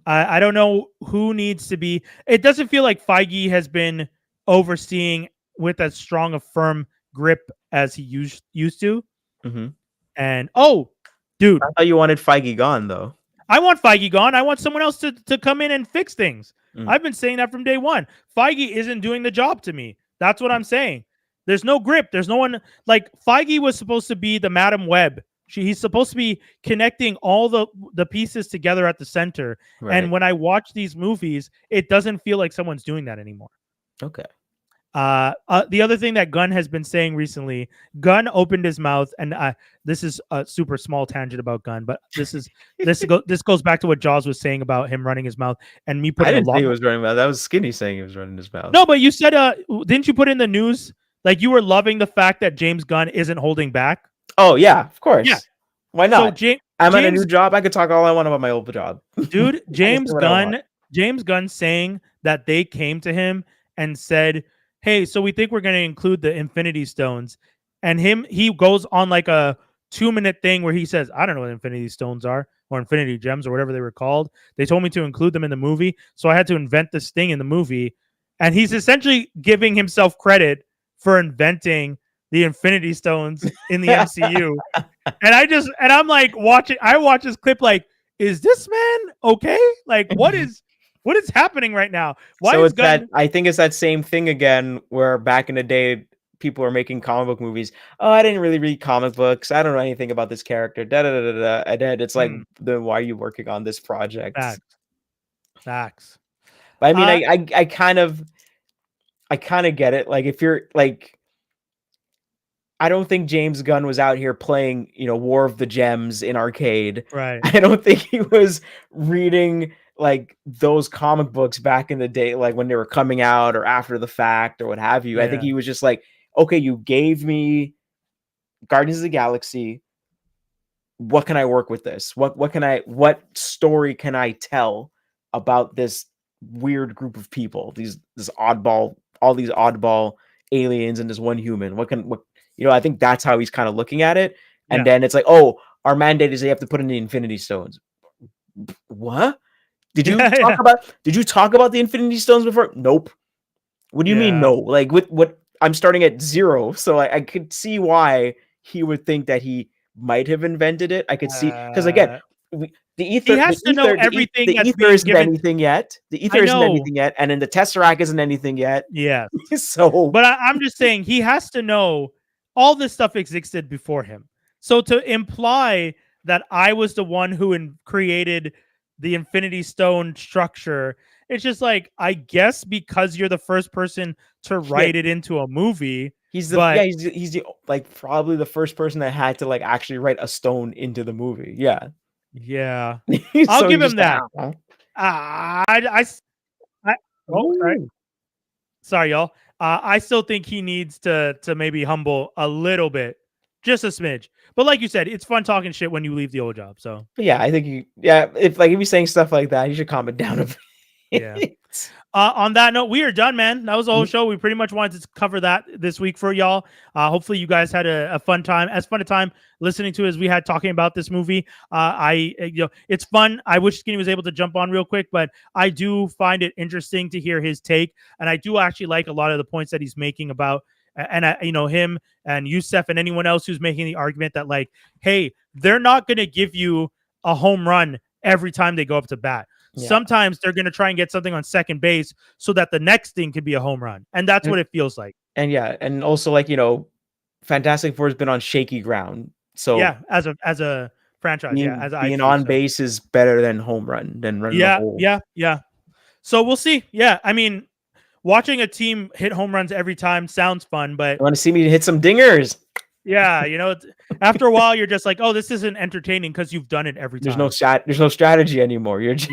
I don't know who needs to be. It doesn't feel like Feige has been overseeing with as strong a firm grip as he used to. Mm-hmm. And dude, I thought you wanted Feige gone, though. I want Feige gone. I want someone else to come in and fix things. I've been saying that from day one. Feige isn't doing the job to me. That's what I'm saying. There's no grip. There's no one like Feige was supposed to be the Madam Web. He's supposed to be connecting all the pieces together at the center. Right. And when I watch these movies, it doesn't feel like someone's doing that anymore. Okay. The other thing that Gunn has been saying recently, Gunn opened his mouth, and this is a super small tangent about Gunn, but this goes back to what Jaws was saying about him running his mouth, and me putting. I didn't think he was running mouth. That was Skinny saying he was running his mouth. No, but you said, didn't you put in the news like you were loving the fact that James Gunn isn't holding back? Oh yeah, of course. Yeah, why not? So I'm at a new job. I could talk all I want about my old job, dude. James Gunn saying that they came to him and said, hey, so we think we're going to include the Infinity Stones. And he goes on like a 2-minute thing where he says, I don't know what Infinity Stones are or Infinity Gems or whatever they were called. They told me to include them in the movie. So I had to invent this thing in the movie. And he's essentially giving himself credit for inventing the Infinity Stones in the MCU. And I'm like I watch this clip like, is this man okay? Like, what is happening right now? I think it's that same thing again, where back in the day, people were making comic book movies. Oh, I didn't really read comic books. I don't know anything about this character. And then it's like, then why are you working on this project? Facts. But I mean, I kind of get it. Like, if you're like, I don't think James Gunn was out here playing, War of the Gems in arcade. Right. I don't think he was reading like those comic books back in the day, like when they were coming out or after the fact or what have you. Yeah. I think he was just like, okay, you gave me Guardians of the Galaxy. What can I work with this? What story can I tell about this weird group of people? All these oddball aliens and this one human. I think that's how he's kind of looking at it. And then it's like, oh, our mandate is they have to put in the Infinity Stones. What? Did you talk about? Did you talk about the Infinity Stones before? Nope. What do you mean no? Like what? I'm starting at 0, so I could see why he would think that he might have invented it. I could see because again, the ether. He has to know everything. The ether isn't anything yet. The ether isn't anything yet, and then the Tesseract isn't anything yet. Yeah. So, but I'm just saying he has to know all this stuff existed before him. So to imply that I was the one who created the Infinity Stone structure, it's just like, I guess because you're the first person to write it into a movie. He's the like probably the first person that had to like actually write a stone into the movie. Yeah. Yeah. So I'll give him that. Sorry, y'all. I still think he needs to maybe humble a little bit, just a smidge. But like you said, it's fun talking shit when you leave the old job. So yeah, I think if he's saying stuff like that, you should calm it down a bit. Yeah. On that note, we are done, man. That was the whole show. We pretty much wanted to cover that this week for y'all. Hopefully you guys had a fun time, as fun a time listening to as we had talking about this movie. It's fun. I wish Skinny was able to jump on real quick, but I do find it interesting to hear his take. And I do actually like a lot of the points that he's making about, and him and Youssef and anyone else who's making the argument that like, hey, they're not going to give you a home run every time they go up to bat. Yeah. Sometimes they're going to try and get something on second base so that the next thing could be a home run. And that's what it feels like. And and also like, Fantastic Four has been on shaky ground. So yeah, as a franchise, being on base is better than home run, than running a hole. Yeah. So we'll see. Yeah. I mean, watching a team hit home runs every time sounds fun, but you want to see me hit some dingers. Yeah, after a while, you're just like, oh, this isn't entertaining because you've done it every time. There's no strategy anymore. You're just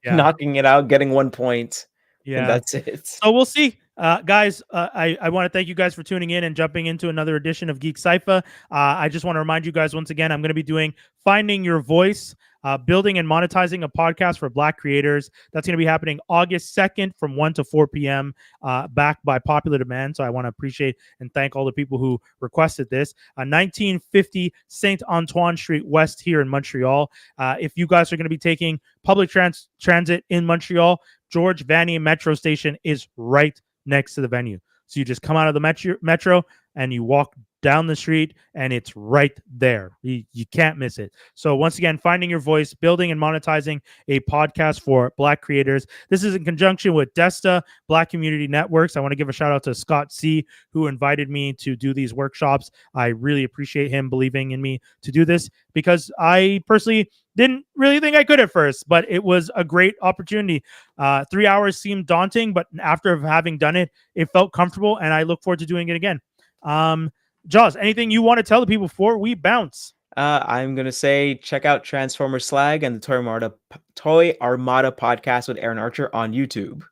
knocking it out, getting 1 point. Yeah, and that's it. So we'll see. Guys, I want to thank you guys for tuning in and jumping into another edition of GeekCypha. I just want to remind you guys once again, I'm going to be doing Finding Your Voice, building and monetizing a podcast for Black creators. That's going to be happening August 2nd from 1 to 4 p.m. Backed by popular demand. So I want to appreciate and thank all the people who requested this. 1950 Saint Antoine Street West here in Montreal. If you guys are going to be taking public transit in Montreal, George Vanier Metro Station is right next to the venue. So you just come out of the metro and you walk down the street and it's right there. You can't miss it. So once again, Finding Your Voice, building and monetizing a podcast for Black creators. This is in conjunction with Desta Black Community Networks. I want to give a shout out to Scott C, who invited me to do these workshops. I really appreciate him believing in me to do this because I personally didn't really think I could at first, but it was a great opportunity. 3 hours seemed daunting, but after having done it, it felt comfortable, and I look forward to doing it again. Jaws, anything you want to tell the people before we bounce? I'm going to say check out Transformer Slag and the Toy Armada podcast with Aaron Archer on YouTube.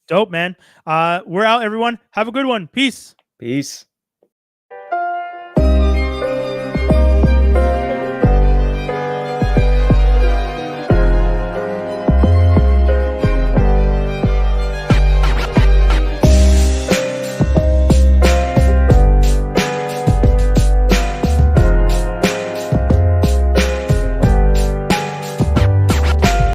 Dope, man. We're out, everyone. Have a good one. Peace. Peace.